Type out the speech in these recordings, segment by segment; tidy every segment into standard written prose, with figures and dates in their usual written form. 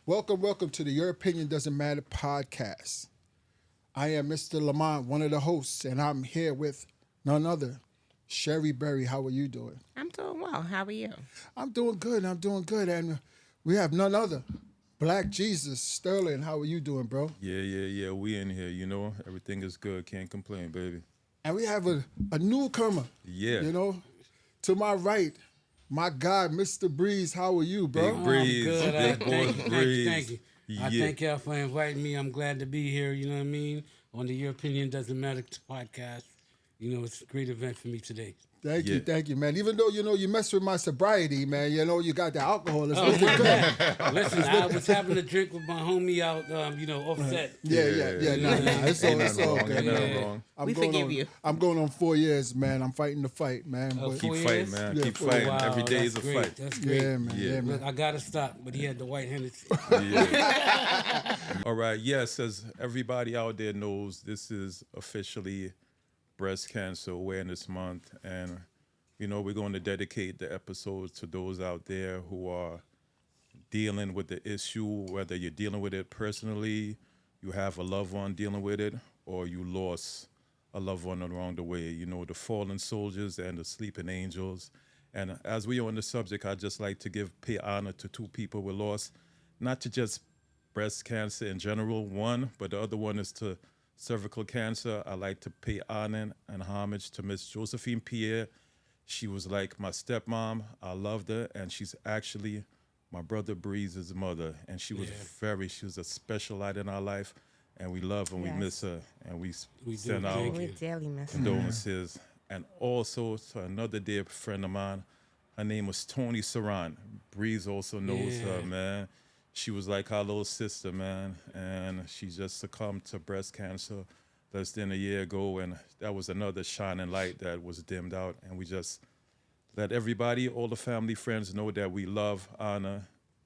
Welcome to the Your Opinion Doesn't Matter podcast. I am Mr. Lamont, one of the hosts, and I'm here with none other, Sherryberry. How are you doing? I'm doing well. How are you? I'm doing good. And we have none other, Black Jesus Sterling. How are you doing, bro? Yeah. We in here, everything is good. Can't complain, baby. And we have a newcomer. Yeah. To my right, my guy, Mr. Breeze. How are you, bro? Big Breeze. I'm good. Big boy Breeze. Thank you. I thank y'all for inviting me. I'm glad to be here, you know what I mean? On the Your Opinion Doesn't Matter podcast. It's a great event for me today. Thank you, man. Even though, you mess with my sobriety, man, you got the alcohol. It's looking good. Listen, I was having a drink with my homie out, offset. Yeah. Nah. It's all good. Ain't nothing wrong. We forgive you. I'm going on 4 years, man. I'm fighting the fight, man. Keep 4 fighting, years? man. Yeah, Keep 4 fighting. Wow, Every day is a that's great. fight. That's great. Yeah, man. Look, I got to stop, but he had the white Hennessy. Yeah. All right. Yes, as everybody out there knows, this is officially Breast Cancer Awareness Month. And, we're going to dedicate the episode to those out there who are dealing with the issue, whether you're dealing with it personally, you have a loved one dealing with it, or you lost a loved one along the way, the fallen soldiers and the sleeping angels. And as we are on the subject, I'd just like to pay honor to two people we lost, not to just breast cancer in general, one, but the other one is to cervical cancer. I like to pay honor and homage to Miss Josephine Pierre. She was like my stepmom. I loved her, and she's actually my brother Breeze's mother. And she was a special light in our life, and we love her and we miss her. And we send out We daily miss her. condolences. And also to another dear friend of mine, her name was Tony Saran. Breeze also knows her, man. She was like our little sister, man, and she just succumbed to breast cancer less than a year ago, and that was another shining light that was dimmed out, and we just let everybody, all the family, friends know that we love, honor,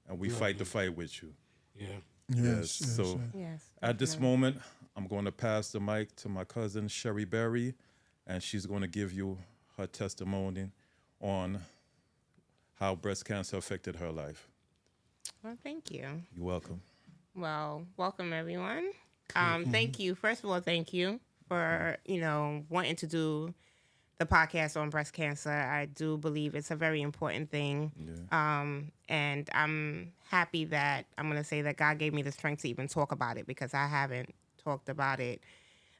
and we fight the fight with you. Yeah. Yes. So Yes. at this moment, I'm going to pass the mic to my cousin, Sherryberry, and she's going to give you her testimony on how breast cancer affected her life. Well, thank you. You're welcome. Well, welcome everyone. Thank you. First of all, thank you for, wanting to do the podcast on breast cancer. I do believe it's a very important thing. Yeah. And I'm happy that I'm going to say that God gave me the strength to even talk about it because I haven't talked about it.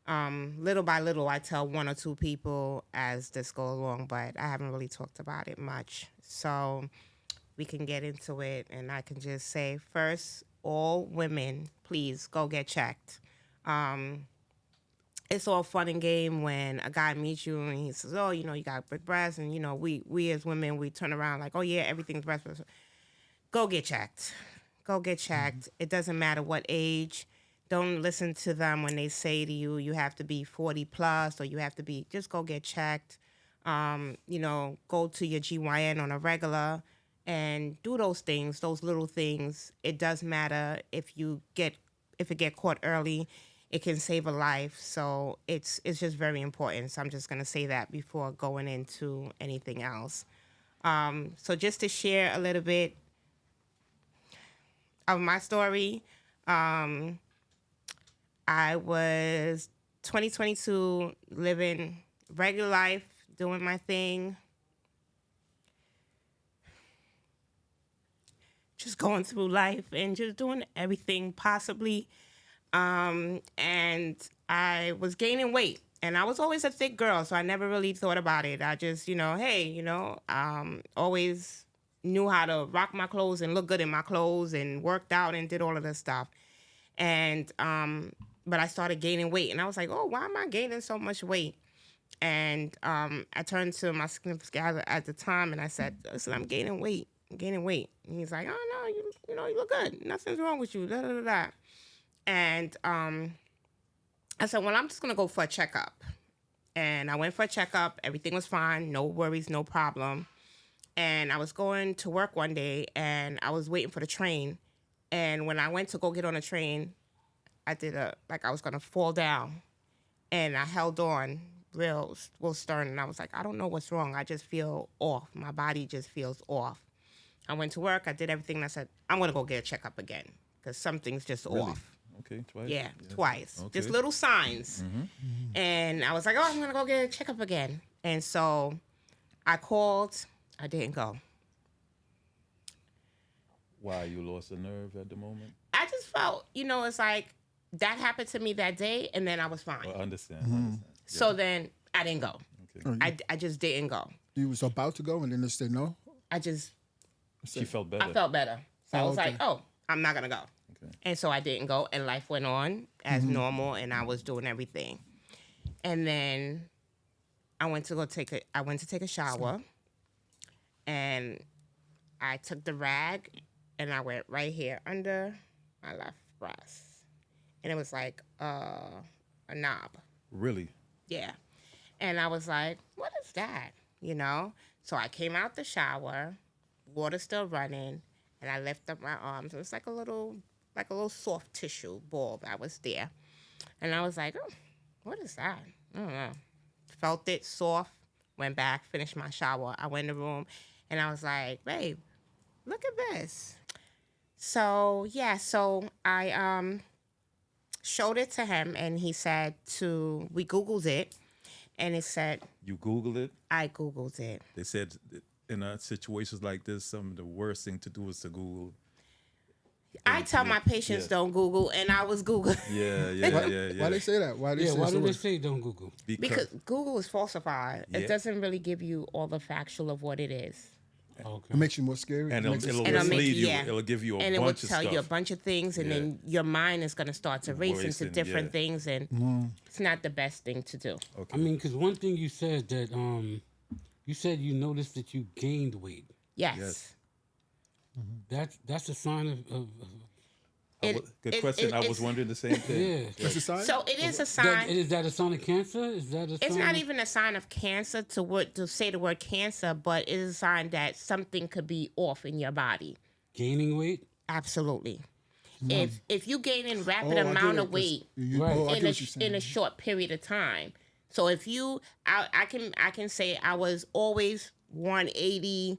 Little by little, I tell one or two people as this goes along, but I haven't really talked about it much. So we can get into it, and I can just say, first, all women, please go get checked. It's all fun and game when a guy meets you and he says, oh, you got big breasts, and, we as women, we turn around like, oh, yeah, everything's breast. Go get checked. Go get checked. Mm-hmm. It doesn't matter what age. Don't listen to them when they say to you, you have to be 40 plus or you have to be, just go get checked. Go to your GYN on a regular and do those things, those little things. It does matter if it get caught early, it can save a life. So it's just very important. So I'm just gonna say that before going into anything else. So just to share a little bit of my story, I was 2022 living regular life, doing my thing. Just going through life and just doing everything possibly. And I was gaining weight. And I was always a thick girl, so I never really thought about it. I just, always knew how to rock my clothes and look good in my clothes and worked out and did all of this stuff. And, but I started gaining weight. And I was like, oh, why am I gaining so much weight? And I turned to my significant other at the time and I said, listen, I'm gaining weight. And he's like, oh, no, you look good. Nothing's wrong with you, da, da, da, da. And I said, well, I'm just going to go for a checkup. And I went for a checkup. Everything was fine. No worries, no problem. And I was going to work one day, and I was waiting for the train. And when I went to go get on the train, I did I was going to fall down. And I held on real stern. And I was like, I don't know what's wrong. I just feel off. My body just feels off. I went to work. I did everything. And I said, I'm going to go get a checkup again. because something's just Really? off. Okay, twice. Yeah, twice. Okay. Just little signs. And I was like, oh, I'm going to go get a checkup again. And so I called. I didn't go. Why, you lost a nerve at the moment? I just felt, it's like that happened to me that day, and then I was fine. Well, I understand. So then I didn't go. Okay. I just didn't go. You was about to go and then they said no? She felt better. I felt better. So I was okay. like, oh, I'm not going to go. Okay. And so I didn't go, and life went on as normal, and I was doing everything. And then I went to take a shower, and I took the rag, and I went right here under my left breast, and it was like a knob. Really? Yeah. And I was like, what is that? So I came out the shower, water still running, and I lifted up my arms. It was like a little soft tissue ball that was there. And I was like, oh, what is that? I don't know. Felt it soft, went back, finished my shower. I went in the room, and I was like, babe, look at this. So, yeah, I showed it to him, and he said we Googled it, and it said... You Googled it? I Googled it. They said in situations like this, some of the worst thing to do is to Google. I tell my patients don't Google, and I was Googling. Yeah. Why they say that? Why they say why so do they much? say don't Google? Because Google is falsified. Yeah. It doesn't really give you all the factual of what it is. Okay. It makes you more scary. And It makes it'll it And it'll make mislead you. yeah. It'll give you a And it will bunch of tell you a stuff. bunch of things, and Yeah. then your mind is going to start to race into Racing, different yeah. things, and Mm-hmm. it's not the best thing to do. Okay. I mean, because one thing you said that you said you noticed that you gained weight. Yes. Yes. That's a sign of Good question. I was wondering the same thing. yeah. That's a sign? So it is a That, sign. is that a sign of cancer? Is that a sign? It's not even a sign of cancer to say the word cancer, but it is a sign that something could be off in your body. Gaining weight? Absolutely. If you gain in rapid Oh, I get amount it, of 'cause weight Right. I in get a what you're saying. in a short period of time, so if I can say I was always 180.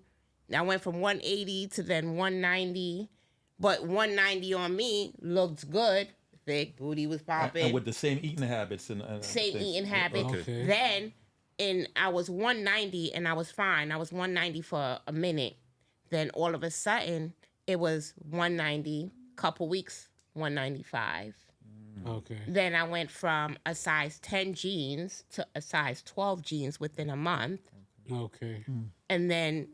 I went from 180 to then 190, but 190 on me looked good. Big booty was popping. And with the same eating habits and Same things. eating habit. Okay. Then I was 190 and I was fine. I was 190 for a minute. Then all of a sudden it was 190. Couple weeks 195. Okay. Then I went from a size 10 jeans to a size 12 jeans within a month, Okay. and then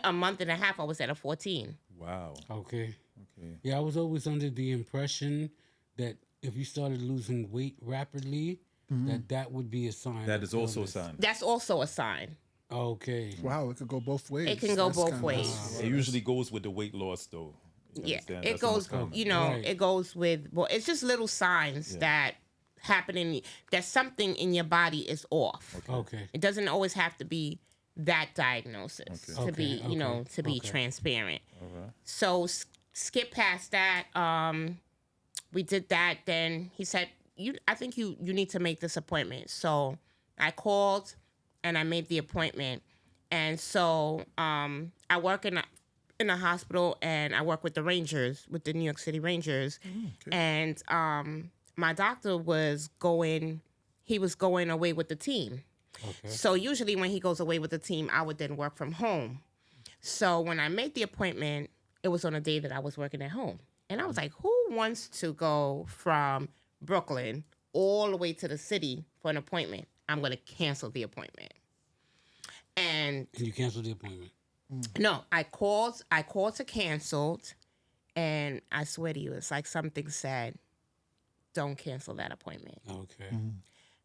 a month and a half I was at a 14. Wow. Okay. Okay. Yeah, I was always under the impression that if you started losing weight rapidly, that would be a sign. That of is also a illness. sign. That's also a sign. Okay. Wow, it could go both ways. It can go That's both kinda- ways. It usually goes with the weight loss, though. You Yeah, understand? it That's the most goes. common. Right. It goes with. Well, it's just little signs that happen that something in your body is off. Okay. It doesn't always have to be that diagnosis to Okay, be, to be okay. transparent. All right. So skip past that. We did that. Then he said, I think you need to make this appointment. So I called and I made the appointment. And so I work in a hospital, and I work with the Rangers, with the New York City Rangers. And my doctor was going away with the team. Okay. So usually when he goes away with the team, I would then work from home. So when I made the appointment, it was on a day that I was working at home. And I was like, who wants to go from Brooklyn all the way to the city for an appointment? I'm going to cancel the appointment. And And you canceled the appointment. no, I called to cancel, and I swear to you, it's like something said, don't cancel that appointment. Okay.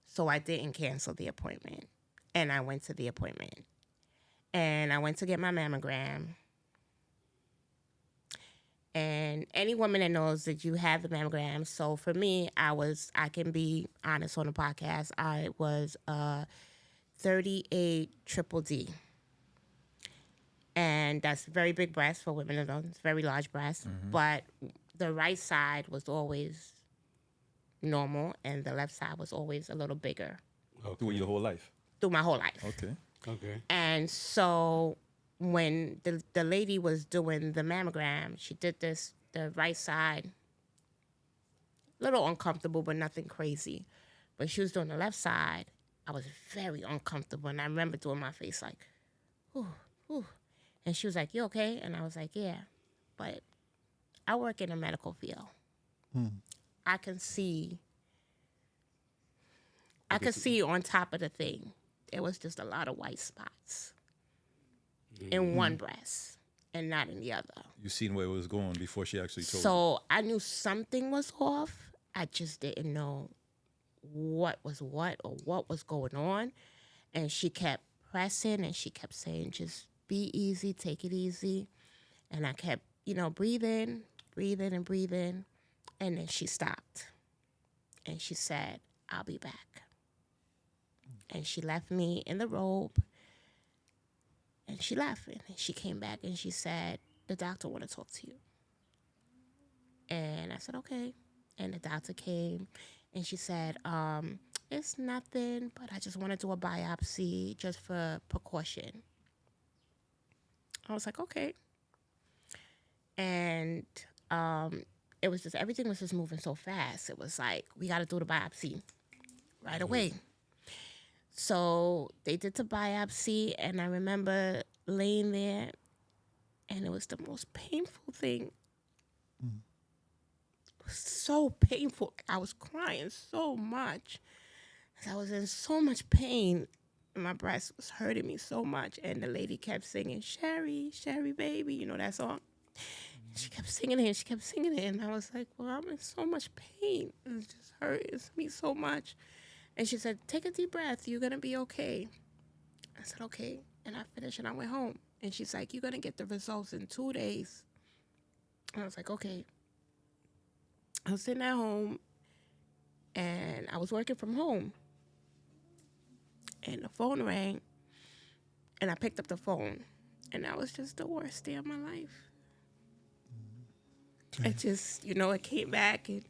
So I didn't cancel the appointment, and I went to the appointment, and I went to get my mammogram. And any woman that knows that you have the mammogram, so for me, I can be honest on the podcast, I was 38 triple D. And that's very big breast for women to know. It's very large breast. But the right side was always normal, and the left side was always a little bigger Through your whole life. through my whole life. Okay. Okay. And so when the lady was doing the mammogram, she did this the right side. A little uncomfortable, but nothing crazy. But she was doing the left side. I was very uncomfortable, and I remember doing my face like, whew, whew. And she was like, "You okay?" And I was like, "Yeah." But I work in a medical field. I can see on top of the thing, there was just a lot of white spots in one breast and not in the other. You seen where it was going before she actually told you. So I knew something was off. I just didn't know what was what or what was going on. And she kept pressing and she kept saying, "Just be easy, take it easy." And I kept, breathing. And then she stopped. And she said, "I'll be back." And she left me in the robe. And she left. And she came back and she said, "The doctor want to talk to you." And I said, "Okay." And the doctor came and she said, "It's nothing, but I just want to do a biopsy just for precaution." I was like, "Okay." And it was just, everything was just moving so fast. It was like, we got to do the biopsy right away. So they did the biopsy, and I remember laying there, and it was the most painful thing. It was so painful. I was crying so much. I was in so much pain. And my breast was hurting me so much. And the lady kept singing, "Sherry, Sherry, baby." You know that song? She kept singing it. And I was like, well, I'm in so much pain. It just hurts me so much. And she said, "Take a deep breath. You're going to be okay." I said, "Okay." And I finished and I went home. And she's like, "You're going to get the results in 2 days." And I was like, "Okay." I was sitting at home and I was working from home. And the phone rang. And I picked up the phone. And that was just the worst day of my life. It just, it came back, and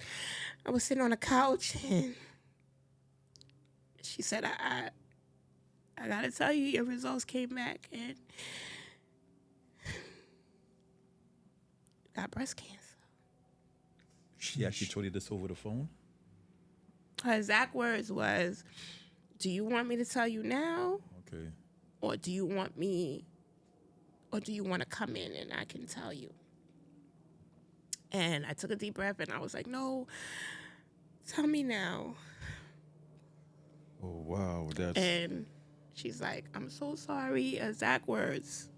I was sitting on the couch, and she said, I got to tell you, your results came back, and got breast cancer. She actually told you this over the phone? Her exact words was, "Do you want me to tell you now? Okay. Or do you want to come in and I can tell you?" And I took a deep breath and I was like, "No, tell me now." Oh, wow. That's... And she's like, "I'm so sorry." Exact words.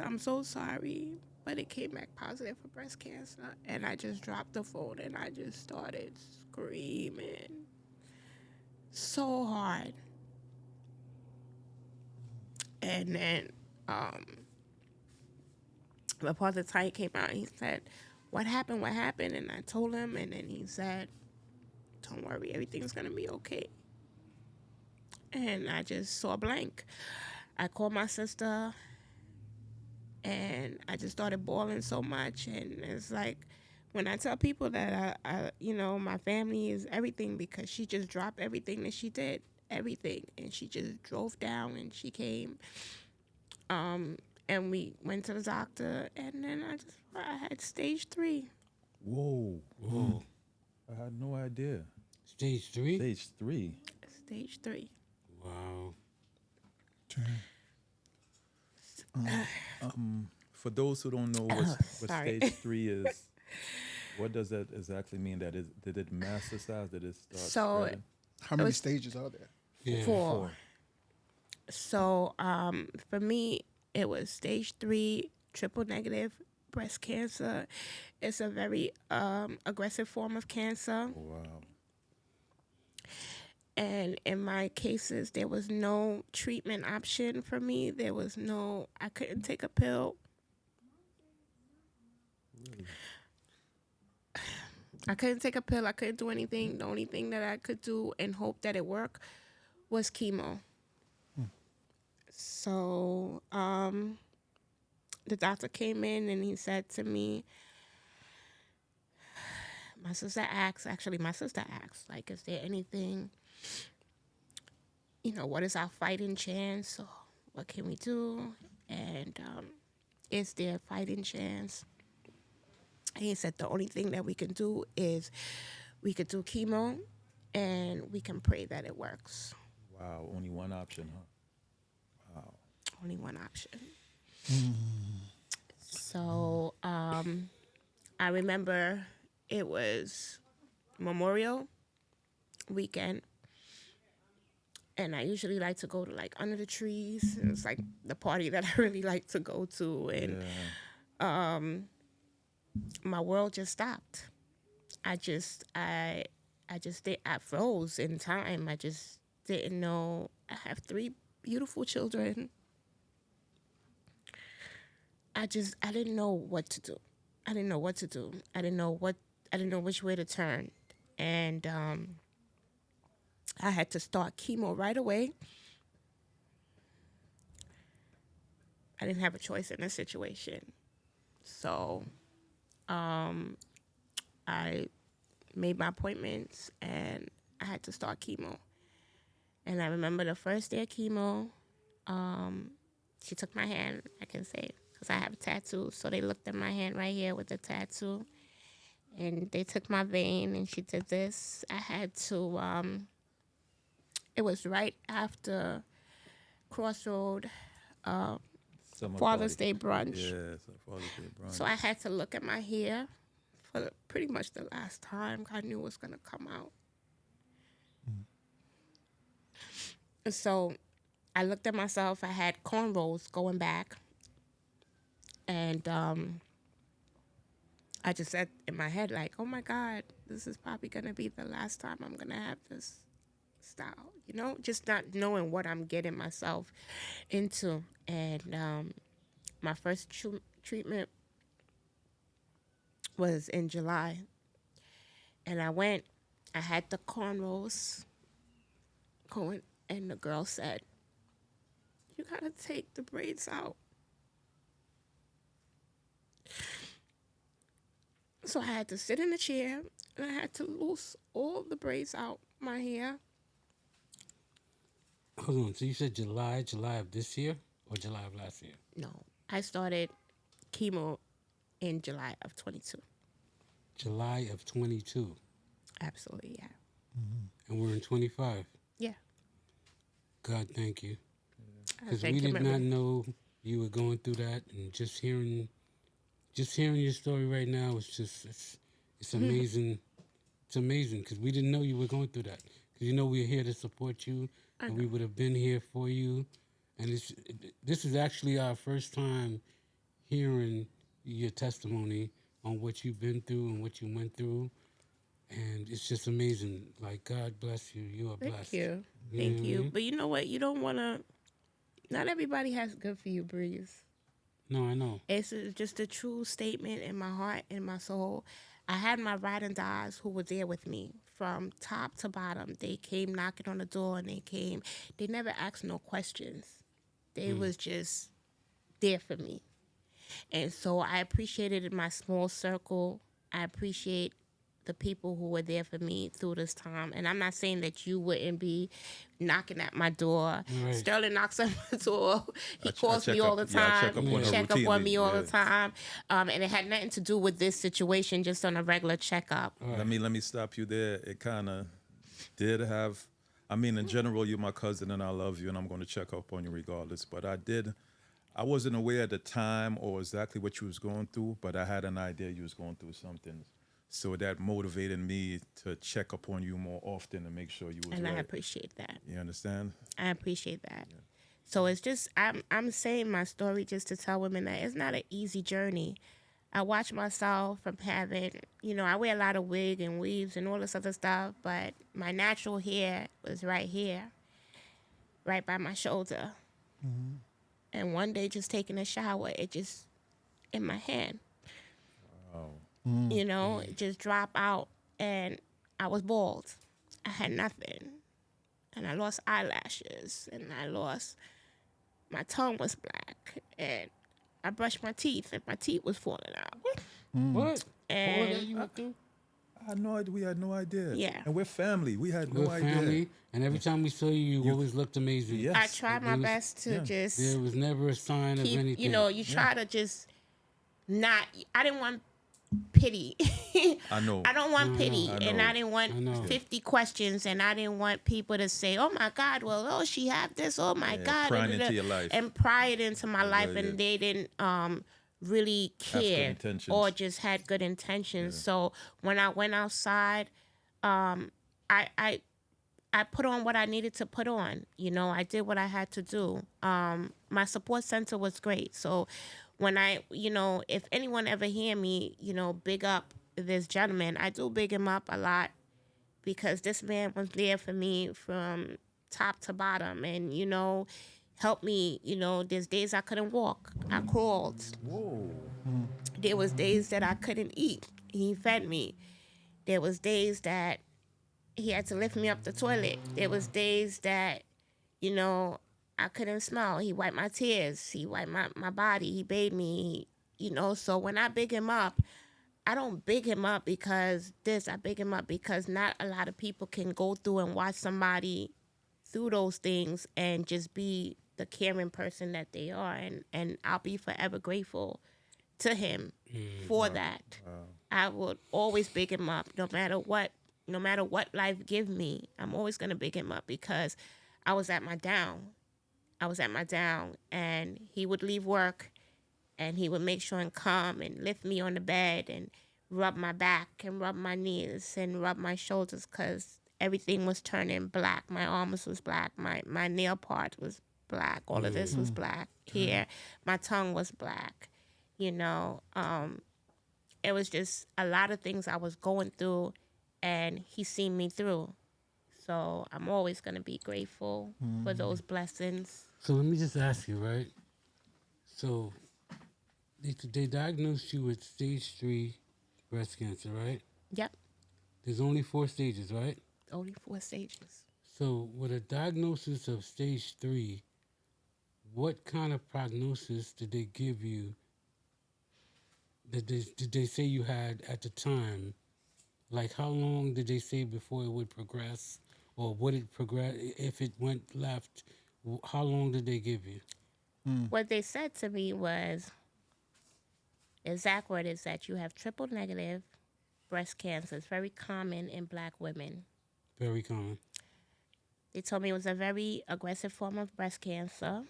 "I'm so sorry, but it came back positive for breast cancer." And I just dropped the phone and I just started screaming so hard. And then the father Ty came out and he said, what happened? And I told him, and then he said, "Don't worry, everything's going to be okay." And I just saw a blank. I called my sister, and I just started bawling so much. And it's like, when I tell people that my family is everything, because she just dropped everything that she did, everything. And she just drove down and she came. And we went to the doctor, and then I had stage 3. Whoa. I had no idea. Stage 3? Stage 3. Stage 3. Wow. For those who don't know what Sorry. stage 3 is, what does that exactly mean? Did it metastasize? Did it start spreading? How many stages are there? Yeah. 4. So for me, it was stage 3, triple negative breast cancer. It's a very aggressive form of cancer. Oh, wow. And in my cases, there was no treatment option for me. I couldn't take a pill. Really? I couldn't take a pill. I couldn't do anything. The only thing that I could do and hope that it worked was chemo. So the doctor came in and he said to me, my sister asked, like, is there anything, what is our fighting chance? Or what can we do? And is there a fighting chance He said the only thing that we can do is we could do chemo and we can pray that it works. Wow, only one option, huh? Only one option. So I remember it was Memorial weekend, and I usually like to go to like under the trees. It's like the party that I really like to go to, and my world just stopped. I froze in time. I just didn't know. I have 3 beautiful children. I didn't know what to do. I didn't know which way to turn. And I had to start chemo right away. I didn't have a choice in this situation. So I made my appointments and I had to start chemo. And I remember the first day of chemo, she took my hand, I can say, because I have a tattoo. So they looked at my hand right here with the tattoo. And they took my vein and she did this. I had to, it was right after Crossroad Father's Day brunch. Yeah, so Father's Day brunch. So I had to look at my hair for pretty much the last time. I knew it was going to come out. So I looked at myself. I had cornrows going back. And I just said in my head, like, oh, my God, this is probably going to be the last time I'm going to have this style, you know? Just not knowing what I'm getting myself into. And my first treatment was in July. And I had the cornrows going, and the girl said, you got to take the braids out. So I had to sit in a chair, and I had to loose all the braids out my hair. Hold on. So you said July of this year or July of last year? No, I started chemo in July of 22. July of 22. Absolutely, yeah. And we're in 25. Yeah. God, thank you. Because Thank we you, did Mary. not know you were going through that, and just hearing your story right now is just it's amazing. It's amazing because we didn't know you were going through that. Because we're here to support you, and we would have been here for you. And this is actually our first time hearing your testimony on what you've been through and what you went through. And it's just amazing. Like, God bless you. You are blessed. Thank you. You know Thank what I you. mean? But you know what? You don't want to... Not everybody has good for you, Breeze. No, I know. It's just a true statement in my heart and my soul. I had my ride and dies who were there with me from top to bottom. They came knocking on the door and they never asked no questions. They was just there for me. And so I appreciate it in my small circle. I appreciate the people who were there for me through this time. And I'm not saying that you wouldn't be knocking at my door. Right. Sterling knocks at my door. He I calls me check all up- the yeah, I time. check up on her Check up on routinely, me all the yeah. time. And it had nothing to do with this situation, just on a regular checkup. Let me stop you there. It kind of did have. I mean, in general, you're my cousin, and I love you, and I'm going to check up on you regardless. But I wasn't aware at the time or exactly what you was going through, but I had an idea you was going through something. So that motivated me to check up on you more often and make sure you was And right. I appreciate that. You understand? I appreciate that. So it's just, I'm saying my story just to tell women that it's not an easy journey. I watch myself from having, I wear a lot of wig and weaves and all this other stuff, but my natural hair was right here, right by my shoulder. Mm-hmm. And one day just taking a shower, it just, in my hand, it just dropped out and I was bald. I had nothing. And I lost eyelashes and my tongue was black and I brushed my teeth and my teeth was falling out. What? All that And you went through? I had no idea. We had no idea. Yeah. And we're family. We had We're no idea. family, and every time we saw you, you always looked amazing. Yes. I tried my best to just There was never a sign of keep, anything. you try to just not, I didn't want pity. I know. I don't want pity, I and know. I didn't want I know. 50 questions, and I didn't want people to say, "Oh my God, well, oh she had this, oh my Yeah, God," prying into your life. and pry it into my life, yeah. and they didn't really Have good care intentions. or just had good intentions. So when I went outside, I put on what I needed to put on. You know, I did what I had to do. My support center was great. So when if anyone ever hear me, big up this gentleman, I do big him up a lot because this man was there for me from top to bottom and, helped me. There's days I couldn't walk. I crawled. Whoa. There was days that I couldn't eat. He fed me. There was days that he had to lift me up the toilet. There was days that, I couldn't smell. He wiped my tears. He wiped my body. He bathed me. So when I big him up, I don't big him up because this. I big him up because not a lot of people can go through and watch somebody through those things and just be the caring person that they are. And I'll be forever grateful to him for that. I would always big him up no matter what life give me. I'm always going to big him up because I was at my down. And he would leave work and he would make sure and come and lift me on the bed and rub my back and rub my knees and rub my shoulders because everything was turning black. My arms was black. My nail part was black. All of this was black. Here, my tongue was black. It was just a lot of things I was going through, and he seen me through. So I'm always going to be grateful for those blessings. So let me just ask you, right? So they diagnosed you with stage 3 breast cancer, right? Yep, There's only 4 stages, right? only 4 stages. So with a diagnosis of stage 3, what kind of prognosis did they give you? Did they say you had at the time? Like how long did they say before it would progress? Or would it progress if it went left? How long did they give you? What they said to me was, exact word is that you have triple negative breast cancer. It's very common in black women. Very common. They told me it was a very aggressive form of breast cancer,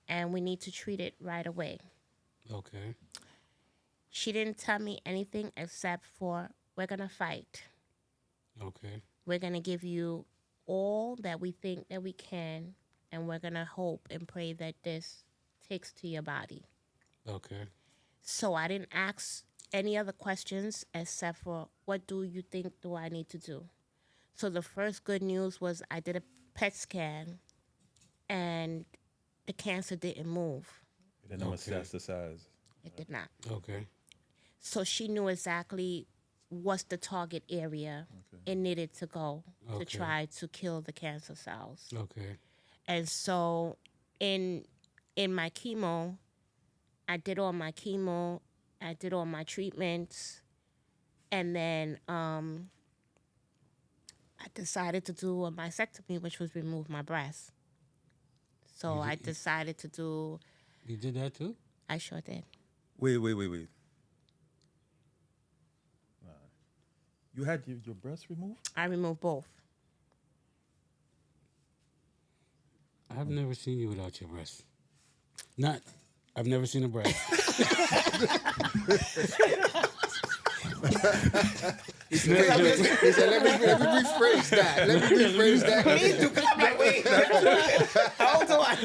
and we need to treat it right away. Okay. She didn't tell me anything except for, we're going to fight. Okay. We're going to give you all that we think that we can, and we're going to hope and pray that this takes to your body. Okay. So I didn't ask any other questions except for, what do you think do I need to do? So the first good news was I did a PET scan, and the cancer didn't move. It didn't metastasize. It did not. Okay. So she knew exactly what's the target area it needed to go to Okay. try to kill the cancer cells. Okay. And so in my chemo, I did all my chemo, I did all my treatments, and then I decided to do a mastectomy, which was remove my breast. So I decided to do, You did that too? I sure did. Wait. You had your breast removed? I removed both. I've never seen you without your breast. I've never seen a breast. He said, let me rephrase that. Please do, 'cause I'm like, wait, how old do I?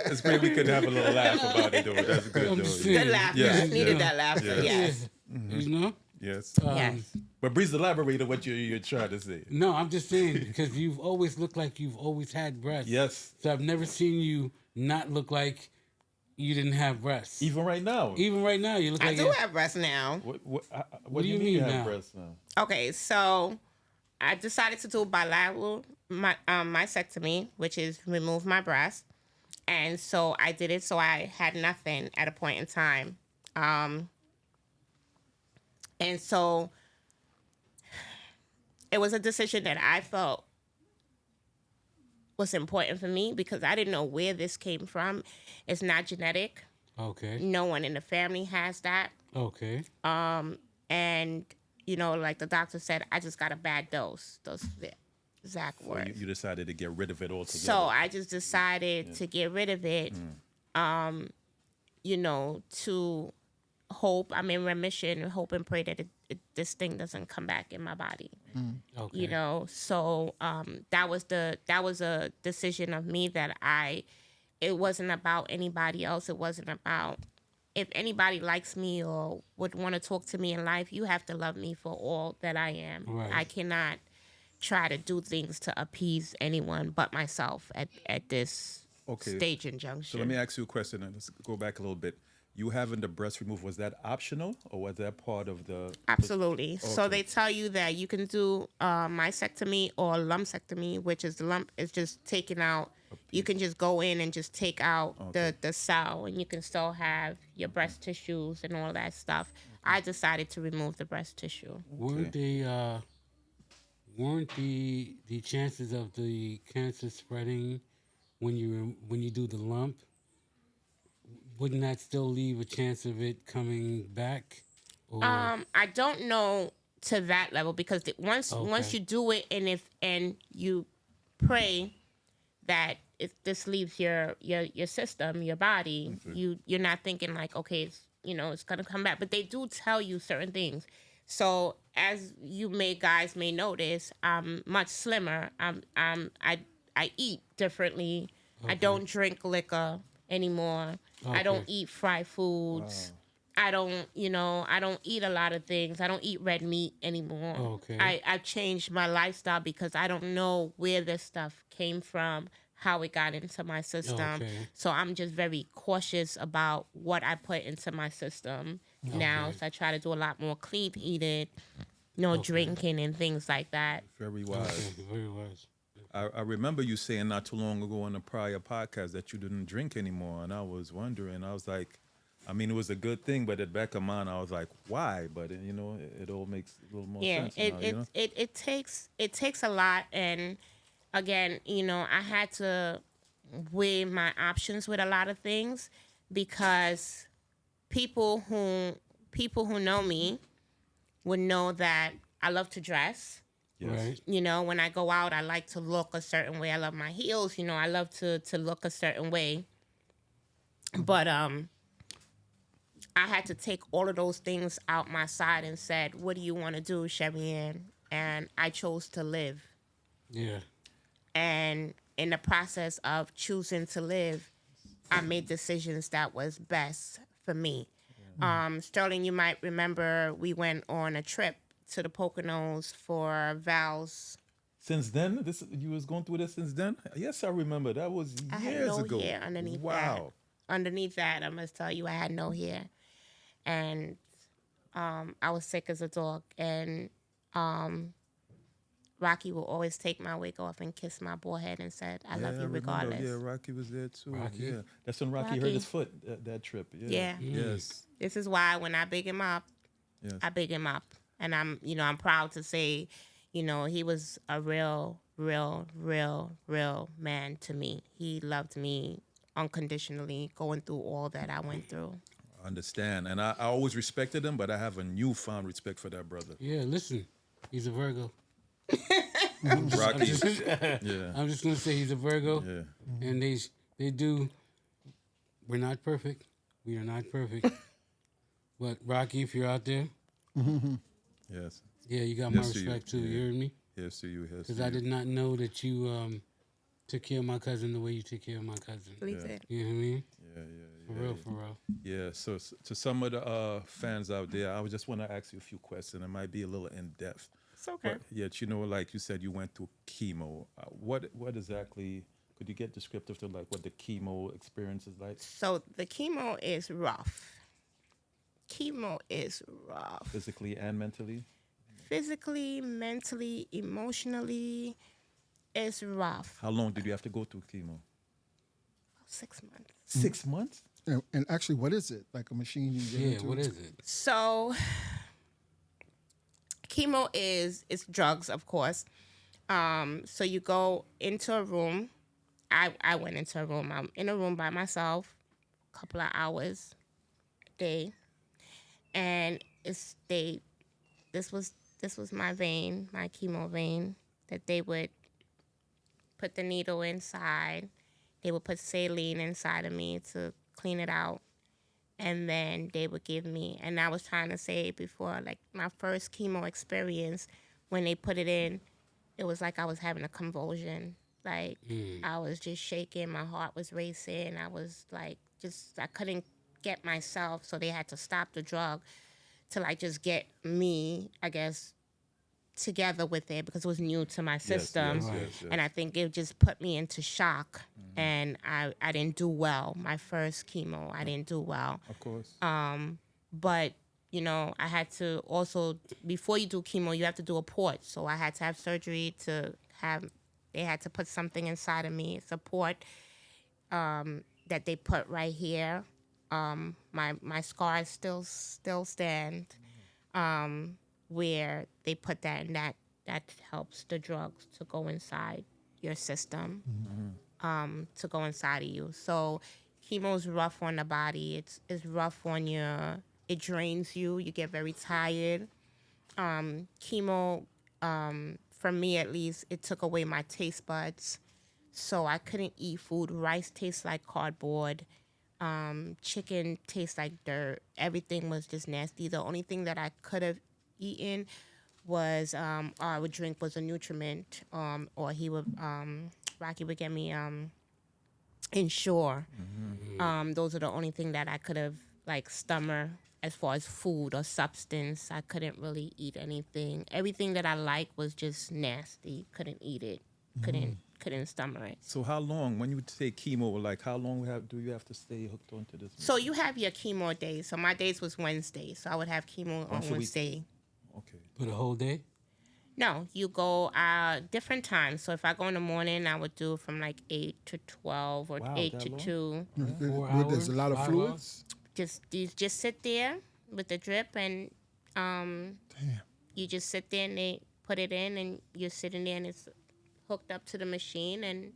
It's great we could have a little laugh about it, though. That's good, I'm though. just Good saying. laughter. Yeah, I needed yeah. that laughter, Yeah. yes. You know? Yes. Yes. But Breeze, elaborate on what you're trying to say. No, I'm just saying because you've always looked like you've always had breasts. Yes. So I've never seen you not look like you didn't have breasts. Even right now. Even right now, you look I like do you- have breasts now. What do you you mean have now? breasts now? Okay, so I decided to do bilateral mastectomy, which is remove my breast. And so I did it so I had nothing at a point in time. And so it was a decision that I felt was important for me because I didn't know where this came from. It's not genetic. Okay. No one in the family has that. Okay. And like the doctor said, I just got a bad dose. Those are the exact So words. you decided to get rid of it altogether. So I just decided to get rid of it. To hope I'm in remission, hope and pray that this thing doesn't come back in my body. Okay. So that was a decision of me that it wasn't about anybody else. It wasn't about if anybody likes me or would want to talk to me in life. You have to love me for all that I am. Right. I cannot try to do things to appease anyone but myself at this stage and juncture. So let me ask you a question, and let's go back a little bit. You having the breast removed, was that optional, or was that part of the... Absolutely. So Okay. they tell you that you can do mastectomy or lumpectomy, which is the lump is just taking out. You can just go in and just take out the cell, and you can still have your breast tissues and all that stuff. I decided to remove the breast tissue. Weren't the chances of the cancer spreading when you do the lump? Wouldn't that still leave a chance of it coming back? Or I don't know to that level because once Okay. you do it and you pray that if this leaves your system, your body, you're not thinking like, okay, it's gonna come back. But they do tell you certain things. So as guys may notice, I'm much slimmer. I eat differently. I don't drink liquor anymore. I don't eat fried foods. I don't eat a lot of things. I don't eat red meat anymore. Okay. I've changed my lifestyle because I don't know where this stuff came from, how it got into my system. Okay. So I'm just very cautious about what I put into my system now. Okay. So I try to do a lot more clean eating, no drinking and things like that. Very wise. Okay, very wise. I remember you saying not too long ago on a prior podcast that you didn't drink anymore, and I was wondering. I was like, I mean, it was a good thing, but at the back of mine, I was like, why? But it all makes a little more sense now. It takes a lot, and again, I had to weigh my options with a lot of things because people who know me would know that I love to dress. Yes. Right. When I go out, I like to look a certain way. I love my heels. I love to look a certain way. But I had to take all of those things out my side and said, what do you want to do, Sherry Ann? And I chose to live. Yeah. And in the process of choosing to live, I made decisions that was best for me. Sterling, you might remember we went on a trip to the Poconos for Val's. Since then, you was going through this since then? Yes, I remember. That was I had years no ago. hair underneath that. Wow. Underneath that, I must tell you, I had no hair. And I was sick as a dog. And Rocky will always take my wig off and kiss my forehead and said, I love you regardless. Yeah, Rocky was there too. Rocky? Yeah, that's when Rocky hurt his foot that trip. Yeah. Yes. This is why when I big him up, Yes. I big him up. And I'm proud to say, he was a real man to me. He loved me unconditionally going through all that I went through. I understand. And I always respected him, but I have a newfound respect for that brother. Yeah. Listen, he's a Virgo. Rocky. Yeah. I'm just gonna say he's a Virgo. Yeah. And they do. We're not perfect. We are not perfect. But Rocky, if you're out there, Yes. yeah, you got my Yes to you. respect too. Yeah. You heard me? Yes to you. Yes. Because I did not know that you took care of my cousin the way you took care of my cousin. Please did. You know what I mean? Yeah. For real. Yeah. So to some of the fans out there, I would just want to ask you a few questions. It might be a little in depth. It's okay. But yet, like you said, you went through chemo. What exactly? Could you get descriptive to like what the chemo experience is like? So the chemo is rough. Chemo is rough. Physically and mentally? Physically, mentally, emotionally, it's rough. How long did you have to go through chemo? 6 months. 6 months? And actually, what is it? Like a machine you get Yeah, into? what is it? So chemo it's drugs, of course. So you go into a room. I went into a room. I'm in a room by myself, a couple of hours a day. and this was my vein, my chemo vein, that they would put the needle inside. They would put saline inside of me to clean it out. And then they would give me, and I was trying to say before, like my first chemo experience, when they put it in, it was like I was having a convulsion. Like I was just shaking, my heart was racing. I was like, I couldn't get myself, so they had to stop the drug to like just get me, I guess, together with it because it was new to my system. yes. And I think it just put me into shock. And I didn't do well. My first chemo, I didn't do well. Of course. But, you know, I had to also, before you do chemo, you have to do a port. So I had to have surgery they had to put something inside of me. It's a port that they put right here. My scars still stand. Where they put that, and that helps the drugs to go inside your system, to go inside of you. So chemo's rough on the body. It's rough on it drains you. You get very tired. Chemo, for me at least, it took away my taste buds. So I couldn't eat food. Rice tastes like cardboard. Chicken tastes like dirt. Everything was just nasty. The only thing that I could have eaten was or I would drink was a nutriment, or Rocky would get me Ensure. Those are the only thing that I could have like stomach as far as food or substance. I couldn't really eat anything. Everything that I liked was just nasty. Couldn't eat it. Couldn't stomach it. So how long, when you take chemo, like how long do you have to stay hooked onto this? So you have your chemo days. So my days was Wednesday. So I would have chemo on Wednesday. Okay. For the whole day? No, you go different times. So if I go in the morning, I would do from like 8 to 12 or 8 to long? 2. Where there's a lot of 5 fluids. You just sit there with the drip, and Damn. you just sit there and they put it in, and you're sitting there and it's hooked up to the machine and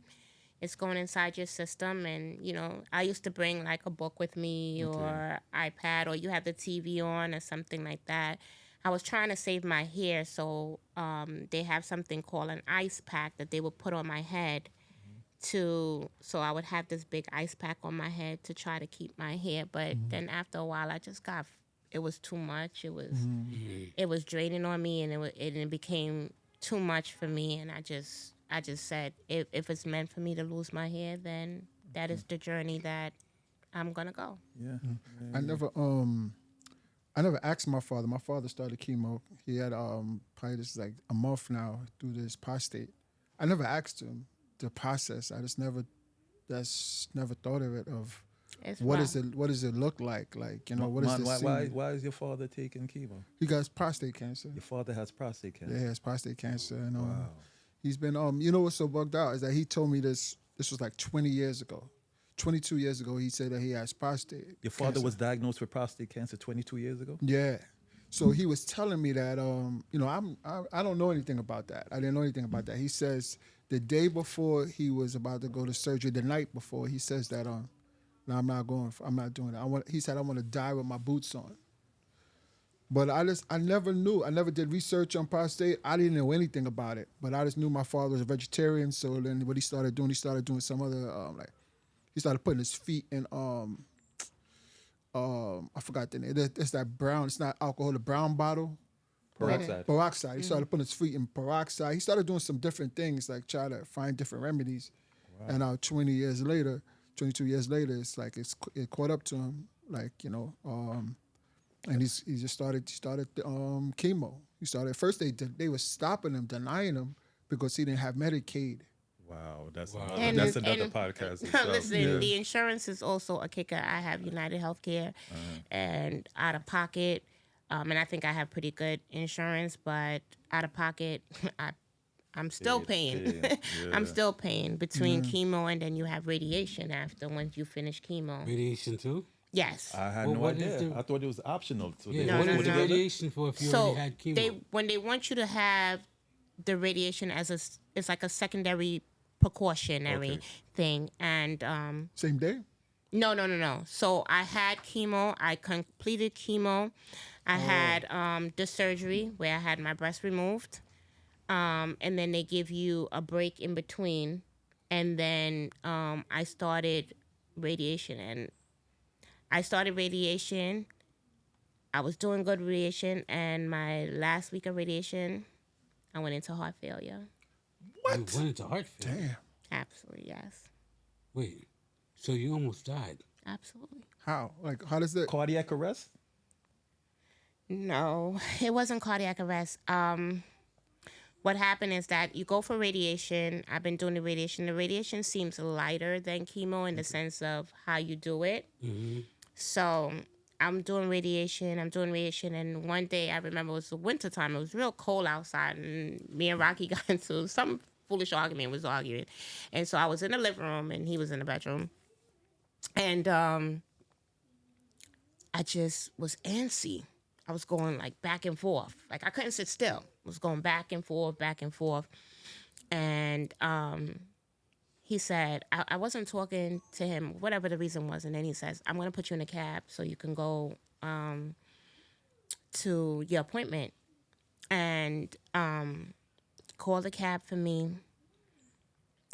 it's going inside your system. And you know, I used to bring like a book with me or iPad, or you have the TV on or something like that. I was trying to save my hair, so they have something called an ice pack that they would put on my head so I would have this big ice pack on my head to try to keep my hair. But then after a while, I just it was too much. It was draining on me, and it became too much for me. And I just said, if it's meant for me to lose my hair, then that is the journey that I'm gonna go. Yeah. I never asked my father. My father started chemo. He had probably just like a month now through this prostate. I never asked him the process. I just never thought of it. It's What rough. does it look like? Like, you know, what is this? Why is your father taking chemo? He got prostate cancer. Your father has prostate cancer. Yeah, he has prostate cancer, and Wow. he's been you know what's so bugged out is that he told me this was like 20 years ago. 22 years ago, he said that he has prostate. Your father cancer. was diagnosed with prostate cancer 22 years ago? Yeah. So he was telling me that, you know, I don't know anything about that. I didn't know anything about that. He says the day before he was about to go to surgery, the night before, he says that, no, I'm not doing it. He said, I want to die with my boots on. But I never knew. I never did research on prostate. I didn't know anything about it. But I just knew my father was a vegetarian. So then what he started doing some other, he started putting his feet in, I forgot the name. It's that brown, it's not alcohol, the brown bottle. Peroxide. Peroxide. He started putting his feet in peroxide. He started doing some different things, like try to find different remedies. Wow. And 22 years later, it's like it caught up to him, like, you know, and he just started chemo. He started first. They were stopping him, denying him because he didn't have Medicaid. Wow, that's And another podcast. itself. Listen, the insurance is also a kicker. I have United Healthcare and out of pocket, and I think I have pretty good insurance, but out of pocket, I'm still paying. Yeah. I'm still paying between chemo and then you have radiation after once you finish chemo. Radiation too? Yes. I had Well, no what is idea. the- I thought it was optional. So Yeah, they No, what put no, is it the no. together? radiation for if you So already had chemo? when they want you to have the radiation it's like a secondary precautionary Okay. thing, and Same day. No. So I had chemo. I completed chemo. I had the surgery where I had my breast removed. And then they give you a break in between. And then I started radiation. And I started radiation. I was doing good radiation. And my last week of radiation, I went into heart failure. You went into heart failure. Damn. Absolutely, yes. Wait, so you almost died? Absolutely. How? Like, how does that? Cardiac arrest? No, it wasn't cardiac arrest. What happened is that you go for radiation. I've been doing the radiation. The radiation seems lighter than chemo in the sense of how you do it. Mm-hmm. So I'm doing radiation. And one day I remember it was the winter time. It was real cold outside, and me and Rocky got into some foolish argument. Was arguing, and so I was in the living room, and he was in the bedroom, and I just was antsy. I was going like back and forth. Like I couldn't sit still. I was going back and forth. And he said, I wasn't talking to him, whatever the reason was. And then he says, I'm going to put you in a cab so you can go to your appointment. And called a cab for me.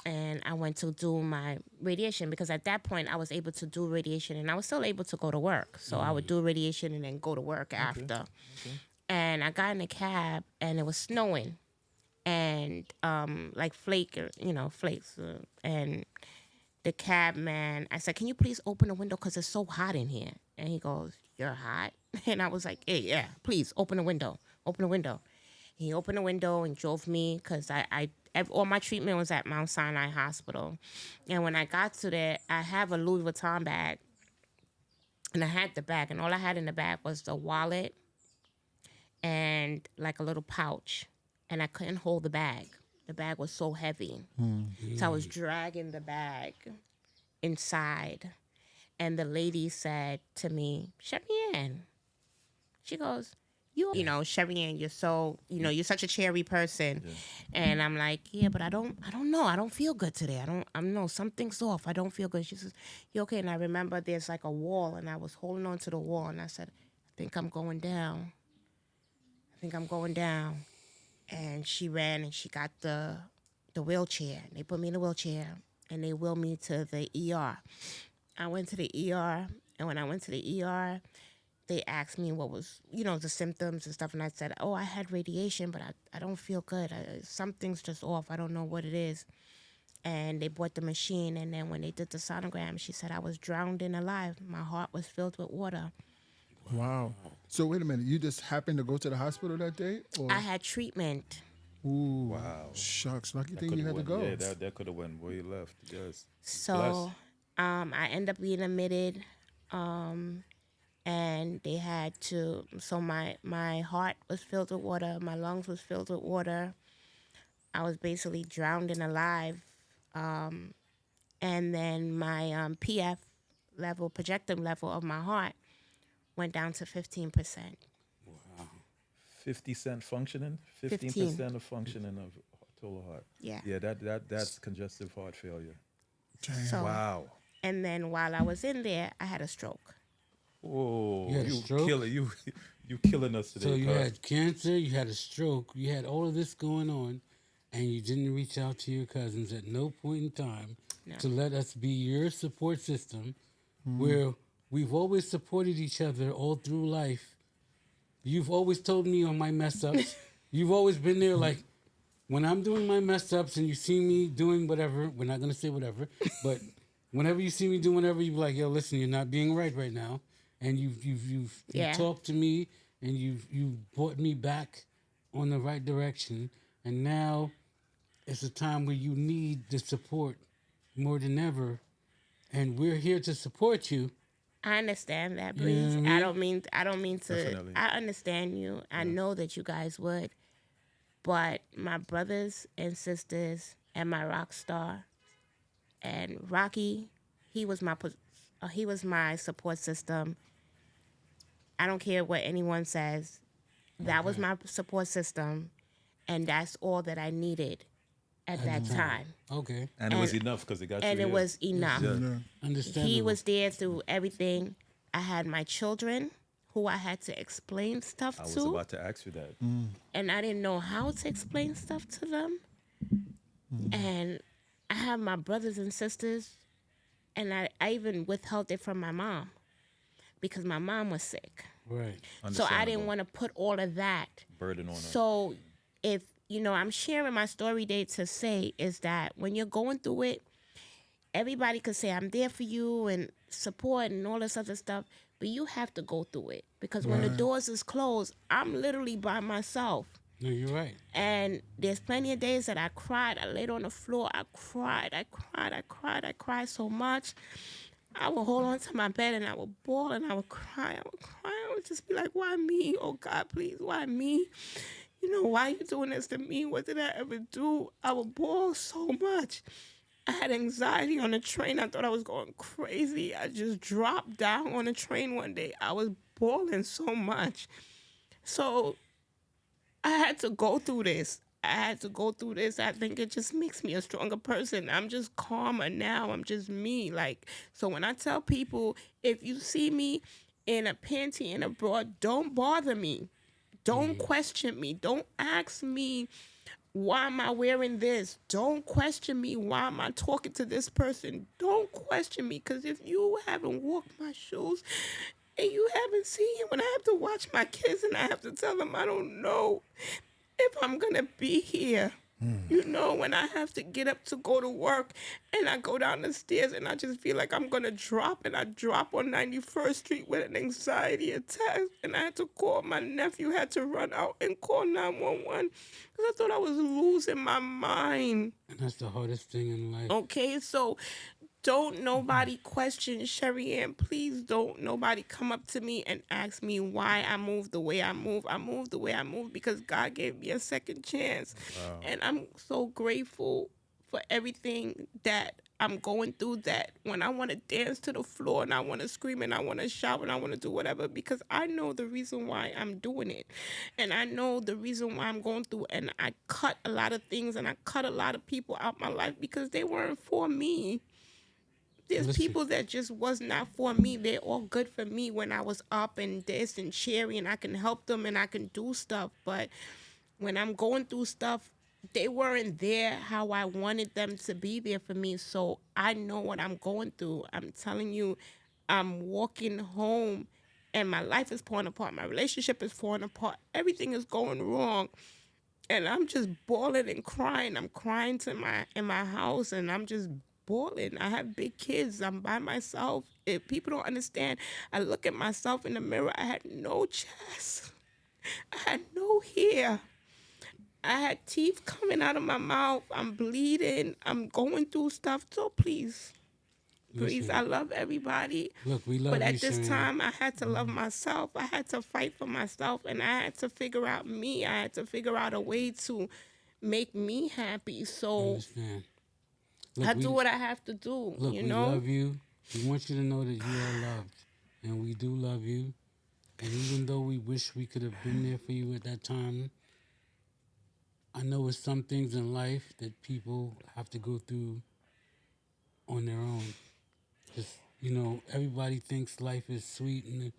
And I went to do my radiation because at that point I was able to do radiation and I was still able to go to work. So I would do radiation and then go to work after. Okay. And I got in a cab and it was snowing and like flakes. And the cab man, I said, can you please open the window because it's so hot in here? And he goes, you're hot? And I was like, hey, yeah, please open the window. He opened the window and drove me because all my treatment was at Mount Sinai Hospital. And when I got to there, I have a Louis Vuitton bag. And I had the bag. And all I had in the bag was the wallet and like a little pouch. And I couldn't hold the bag. The bag was so heavy. Mm-hmm. So I was dragging the bag inside. And the lady said to me, Sherry-Ann. She goes, Sherry Ann, you're so, you're such a cherry person. Yeah. And I'm like, yeah, but I don't know. I don't feel good today. Something's off. I don't feel good. She says, you okay? And I remember there's like a wall and I was holding on to the wall and I said, I think I'm going down. And she ran and she got the wheelchair. And they put me in the wheelchair and they wheeled me to the ER. I went to the ER and when I went to the ER, they asked me what was, the symptoms and stuff. And I said, I had radiation, but I don't feel good. Something's just off. I don't know what it is. And they bought the machine. And then when they did the sonogram, she said I was drowned in alive. My heart was filled with water. Wow. So wait a minute. You just happened to go to the hospital that day? Or? I had treatment. Ooh. Wow. Shucks. Lucky thing you had to go. Yeah, that could have went where you left. Yes. So I ended up being admitted. And they had to, so my heart was filled with water, my lungs was filled with water. I was basically drowned in alive. And then my PF level, projectum level of my heart went down to 15%. Wow. 50% functioning? 15% of functioning of total heart. Yeah. Yeah, that's congestive heart failure. So, wow. And then while I was in there, I had a stroke. Oh, you killing us today. So you had cancer, you had a stroke, you had all of this going on, and you didn't reach out to your cousins at no point in time to let us be your support system, where we've always supported each other all through life. You've always told me on my mess ups. You've always been there, like when I'm doing my mess ups and you see me doing whatever. We're not gonna say whatever, but whenever you see me doing whatever, you be like, "Yo, listen, you're not being right now." And you've talked to me and you've brought me back on the right direction. And now it's a time where you need the support more than ever. And we're here to support you. I understand that, Breeze. I don't mean to. Definitely. I understand you. I know that you guys would. But my brothers and sisters and my rock star and Rocky, he was my support system. I don't care what anyone says. That was my support system, and that's all that I needed. at that time. Okay. And it was enough because it got you And it here. was enough. Yeah. Understandable. He was there through everything. I had my children who I had to explain stuff I was to, about to ask you that. and I didn't know how to explain stuff to them. And I have my brothers and sisters, and I even withheld it from my mom because my mom was sick. Right. So I didn't want to put all of that Burden on her. So if, I'm sharing my story day to say is that when you're going through it, everybody could say, I'm there for you and support and all this other stuff, but you have to go through it. Because when the doors is closed, I'm literally by myself. No, you're right. And there's plenty of days that I cried. I laid on the floor. I cried so much. I would hold on to my bed and I would bawl and I would cry. I would just be like, why me? Oh, God, please, why me? Why are you doing this to me? What did I ever do? I would bawl so much. I had anxiety on the train. I thought I was going crazy. I just dropped down on the train one day. I was bawling so much. So I had to go through this. I think it just makes me a stronger person. I'm just calmer now. I'm just me. So when I tell people, if you see me in a panty and a bra, don't bother me. Don't question me. Don't ask me, why am I wearing this? Don't question me. Why am I talking to this person? Don't question me. Because if you haven't walked my shoes and you haven't seen when I have to watch my kids and I have to tell them I don't know if I'm going to be here. When I have to get up to go to work and I go down the stairs and I just feel like I'm going to drop, and I drop on 91st Street with an anxiety attack, and I had to call. My nephew had to run out and call 911 because I thought I was losing my mind. And that's the hardest thing in life. Okay, so don't nobody question Sherry Ann. Please don't nobody come up to me and ask me why I moved the way I move. I moved the way I moved because God gave me a second chance. Wow. And I'm so grateful for everything that I'm going through, that when I want to dance to the floor and I want to scream and I want to shout and I want to do whatever, because I know the reason why I'm doing it. And I know the reason why I'm going through, and I cut a lot of things and I cut a lot of people out my life because they weren't for me. There's people that just was not for me. They're all good for me when I was up and this and cheery and I can help them and I can do stuff. But when I'm going through stuff, they weren't there how I wanted them to be there for me. So I know what I'm going through. I'm telling you, I'm walking home and my life is falling apart. My relationship is falling apart. Everything is going wrong. And I'm just bawling and crying. I'm crying in my house and I'm just bawling. I have big kids. I'm by myself. If people don't understand, I look at myself in the mirror. I had no chest. I had no hair. I had teeth coming out of my mouth. I'm bleeding. I'm going through stuff. So please, I love everybody. Look, we love you, But at this Sharon. time, I had to love myself. I had to fight for myself, and I had to figure out me. I had to figure out a way to make me happy. So Understand. Look, I do what I have to do. Look, we we love you. We want you to know that you are loved, and we do love you. And even though we wish we could have been there for you at that time, I know it's some things in life that people have to go through on their own. Just, everybody thinks life is sweet, and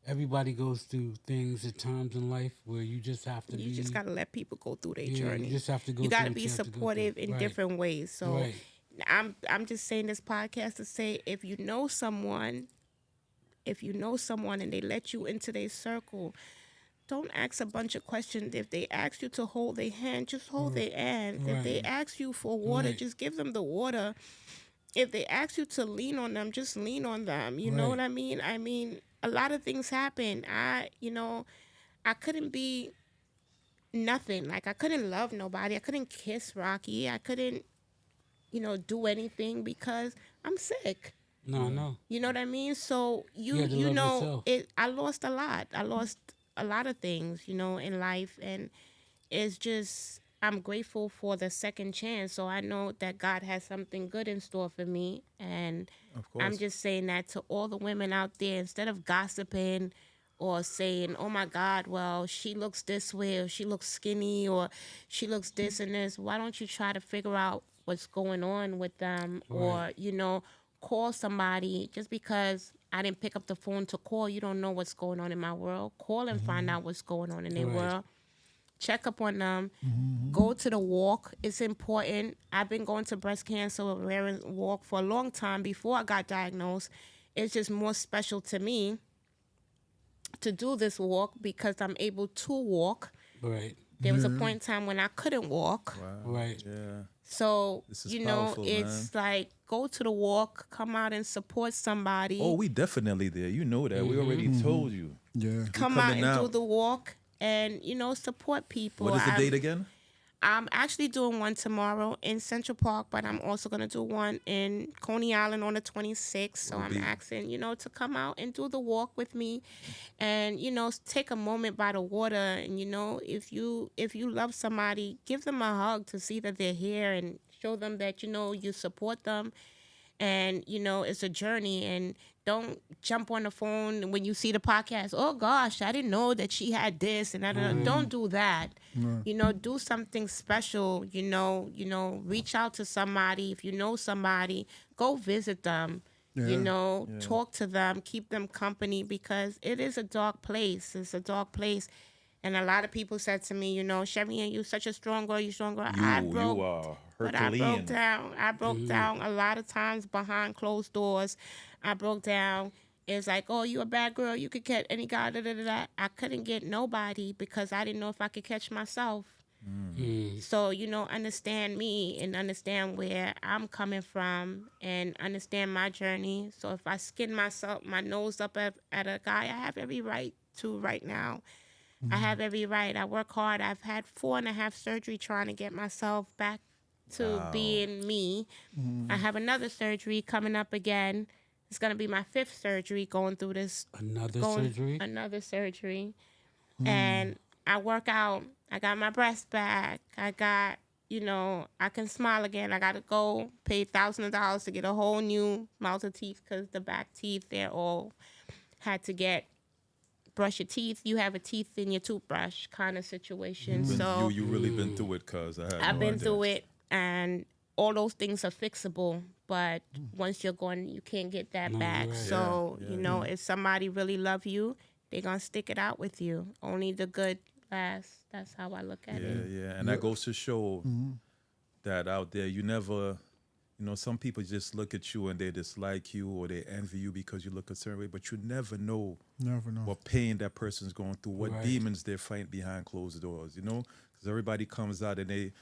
everybody goes through things at times in life where you just have to be. You just gotta let people go through their journey. You just have to go. You gotta be supportive in different ways. So Right. I'm just saying this podcast to say, if you know someone and they let you into their circle, don't ask a bunch of questions. If they ask you to hold their hand, just hold their hand. Right. If they ask you for water, just give them the water. If they ask you to lean on them, just lean on them. You know what I mean? I mean, a lot of things happen. I couldn't be nothing. Like, I couldn't love nobody. I couldn't kiss Rocky. I couldn't, do anything because I'm sick. No. You know what I mean? So You had to love yourself. I lost a lot. I lost a lot of things, in life, and it's just, I'm grateful for the second chance. So I know that God has something good in store for me, and Of course. I'm just saying that to all the women out there. Instead of gossiping or saying, oh my God, well, she looks this way, or she looks skinny, or she looks this and this. Why don't you try to figure out what's going on with them? Or, Right. you know, call somebody. Just because I didn't pick up the phone to call, you don't know what's going on in my world. Call and find out what's going on in their Right. world. Check up on them. Go to the walk. It's important. I've been going to breast cancer awareness walk for a long time before I got diagnosed. It's just more special to me to do this walk because I'm able to walk. Right. There was a point in time when I couldn't walk. Wow. Right. Yeah. So, This is you know, powerful, it's like go to the walk, come out and support somebody. Oh, we definitely there. You know that. We already told you. Yeah. Come out coming and do out. the walk and, you know, support people. What is the date again? I'm actually doing one tomorrow in Central Park, but I'm also going to do one in Coney Island on the 26th. So I'm asking, you know, to come out and do the walk with me and, you know, take a moment by the water. And, you know, if you love somebody, give them a hug to see that they're here and show them that, you know, you support them. And, you know, it's a journey. And don't jump on the phone when you see the podcast. Oh, gosh, I didn't know that she had this. And I don't do that. You know, do something special. You know, reach out to somebody. If you know somebody, go visit them. You Yeah. know, talk to them, keep them company because it is a dark place. It's a dark place. And a lot of people said to me, you know, Sherry, you such a strong girl. You strong girl. I broke, You are but I broke Herculean. down. I broke down a lot of times behind closed doors. I broke down. It's like, oh, you a bad girl. You could catch any guy. Da, da, da, da. I couldn't get nobody because I didn't know if I could catch myself. So, you know, understand me and understand where I'm coming from and understand my journey. So if I skin my nose up at a guy, I have every right to right now. I have every right. I work hard. I've had 4.5 surgery trying to get myself back to being me. I have another surgery coming up again. It's going to be my 5th surgery going through this. Surgery. Another surgery. And I work out. I got my breast back. I got, you know, I can smile again. I got to go pay thousands of dollars to get a whole new mouth of teeth because the back teeth, they're all had to get brush your teeth. You have a teeth in your toothbrush kind of situation. So You really been through it, cuz I had I've no been idea. through it, and all those things are fixable. But once you're gone, you can't get that No, back. you're right. So Yeah, you know, if somebody really love you, they're gonna stick it out with you. Only the good last. That's how I look at Yeah, it. yeah. And that goes to show that out there, you never, you know, some people just look at you and they dislike you or they envy you because you look a certain way, but you never know Never know. what pain that person's going through, what Right. demons they're fighting behind closed doors, you know? Because everybody comes out and they,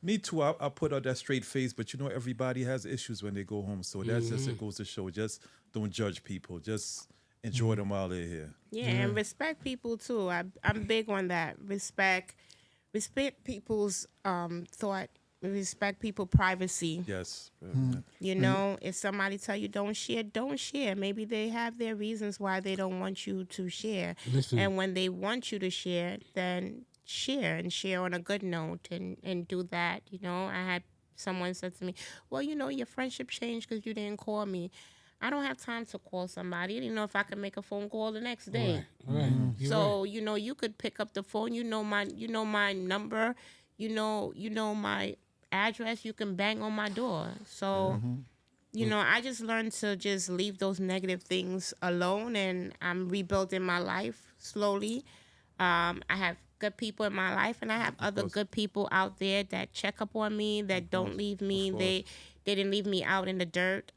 me too, I put out that straight face, but you know, everybody has issues when they go home. So that's just, it goes to show, just don't judge people. Just enjoy them while they're here. Yeah, and respect people too. I'm big on that. Respect people's thought. Respect people's privacy. Yes. You know, if somebody tell you don't share. Maybe they have their reasons why they don't want you to share. Listen. And when they want you to share, then share and share on a good note and do that. You know, I had someone said to me, well, you know, your friendship changed because you didn't call me. I don't have time to call somebody. I didn't know if I could make a phone call the next day. Right. You're So, you know, you could pick up the phone, you know my number, you know my address, you can bang on my door. So, you know, I just learned to just leave those negative things alone, and I'm rebuilding my life slowly. I have good people in my life, and I have other good people out there that check up on me, that don't leave me. They didn't leave me out in the dirt,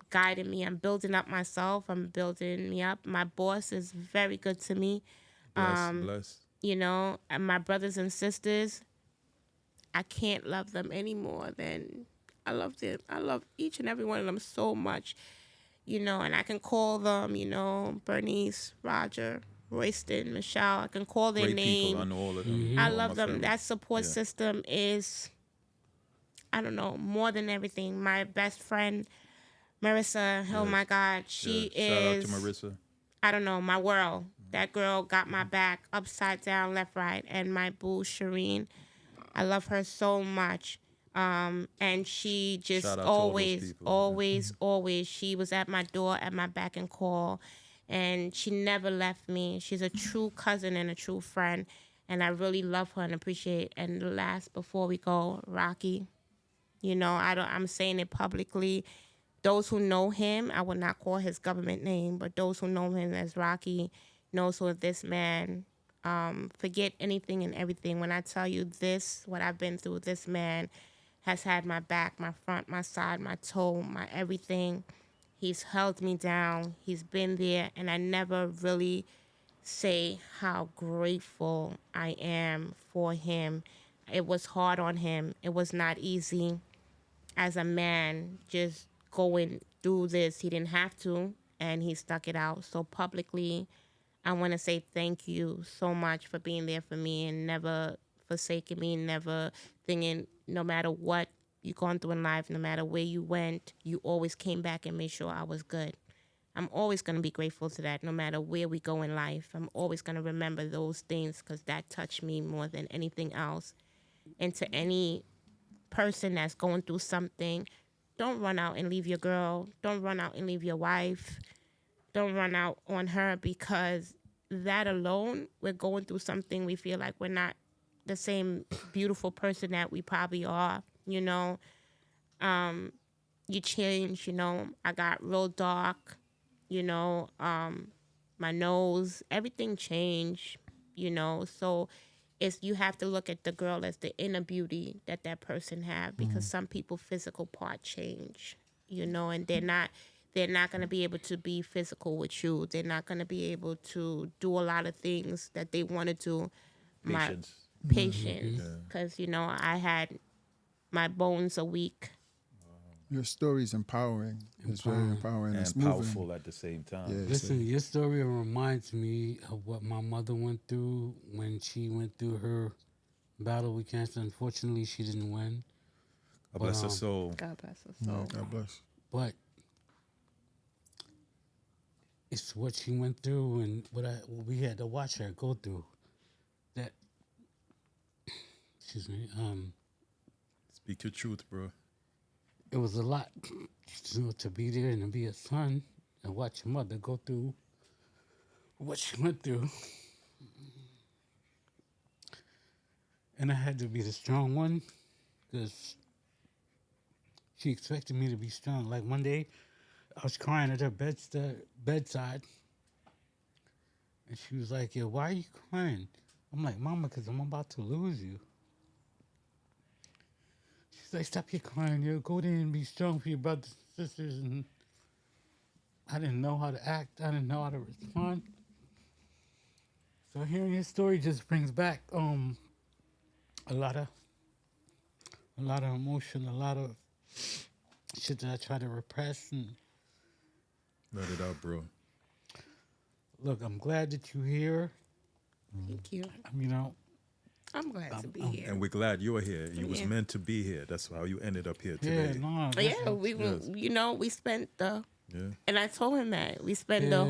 guiding me. I'm building up myself. I'm building me up. My boss is very good to me. Bless. You know, and my brothers and sisters, I can't love them any more than I love them. I love each and every one of them so much, you know, and I can call them, you know, Bernice, Roger, Royston, Michelle. I can call their Great name. people, I know all of them. I All love my them. family. That support system is, I don't know, more than everything. My best friend, Marissa, oh my God, she Yeah. Shout out is, to Marissa. I don't know, my world. That girl got my back upside down, left, right. And my boo, Shireen, I love her so much. And she just Shout out to all those always, people. always, always, she was at my door, at my back and call. and she never left me. She's a true cousin and a true friend, and I really love her and appreciate. And the last, before we go, Rocky, you know, I'm saying it publicly. Those who know him, I will not call his government name, but those who know him as Rocky knows who this man. Forget anything and everything. When I tell you this, what I've been through, this man has had my back, my front, my side, my toe, my everything. He's held me down. He's been there, and I never really say how grateful I am for him. It was hard on him. It was not easy as a man just going through this. He didn't have to, and he stuck it out. So publicly, I want to say thank you so much for being there for me and never forsaking me, never thinking, no matter what you've gone through in life, no matter where you went, you always came back and made sure I was good. I'm always going to be grateful to that, no matter where we go in life. I'm always going to remember those things because that touched me more than anything else. And to any person that's going through something, don't run out and leave your girl. Don't run out and leave your wife. Don't run out on her, because that alone, we're going through something. We feel like we're not the same beautiful person that we probably are, you know. You change, you know. I got real dark, you know. My nose, everything changed, you know. So you have to look at the girl as the inner beauty that person have, because some people physical part change, you know, and they're not going to be able to be physical with you. They're not going to be able to do a lot of things that they want to do. Patience. Patience, because, you know, I had my bones are weak. Your story's empowering. It's very empowering. And It's moving. powerful at the same time. Yeah. Listen, your story reminds me of what my mother went through when she went through her battle with cancer. Unfortunately, she didn't win. God bless her soul. God bless us. Yeah, God bless. But it's what she went through and what we had to watch her go through. That, excuse me, Speak your truth, bro. it was a lot, you know, to be there and to be a son and watch your mother go through what she went through. And I had to be the strong one because she expected me to be strong. Like one day, I was crying at her bedside. And she was like, "Yeah, why are you crying?" I'm like, "Mama, because I'm about to lose you." She's like, "Stop your crying. You go there and be strong for your brothers and sisters." And I didn't know how to act. I didn't know how to respond. So hearing his story just brings back a lot of emotion, a lot of shit that I try to repress. And Let it out, bro. look, I'm glad that you're here. Thank you. You know, I'm glad to be here. And we're glad you're here. You was Yeah. meant to be here. That's how you ended up here yeah, today. no, Yeah, we Yes. you know, we spent the Yeah. and I told him that we spent the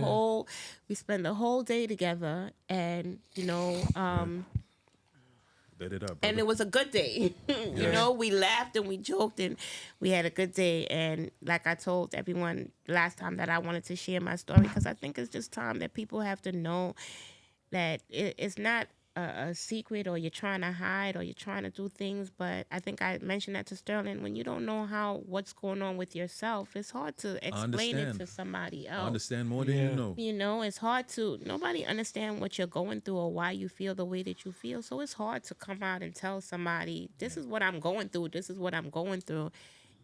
whole day together, and you know, Let it out, and brother. it was a good day. You know, we laughed and we joked and we had a good day. And like I told everyone last time, that I wanted to share my story, because I think it's just time that people have to know that it's not a secret, or you're trying to hide, or you're trying to do things. But I think I mentioned that to Sterling. When you don't know what's going on with yourself, it's hard to explain it understand. to somebody I else. understand more than Yeah. you know. You know, it's hard to, nobody understand what you're going through or why you feel the way that you feel. So it's hard to come out and tell somebody, this is what I'm going through. This is what I'm going through.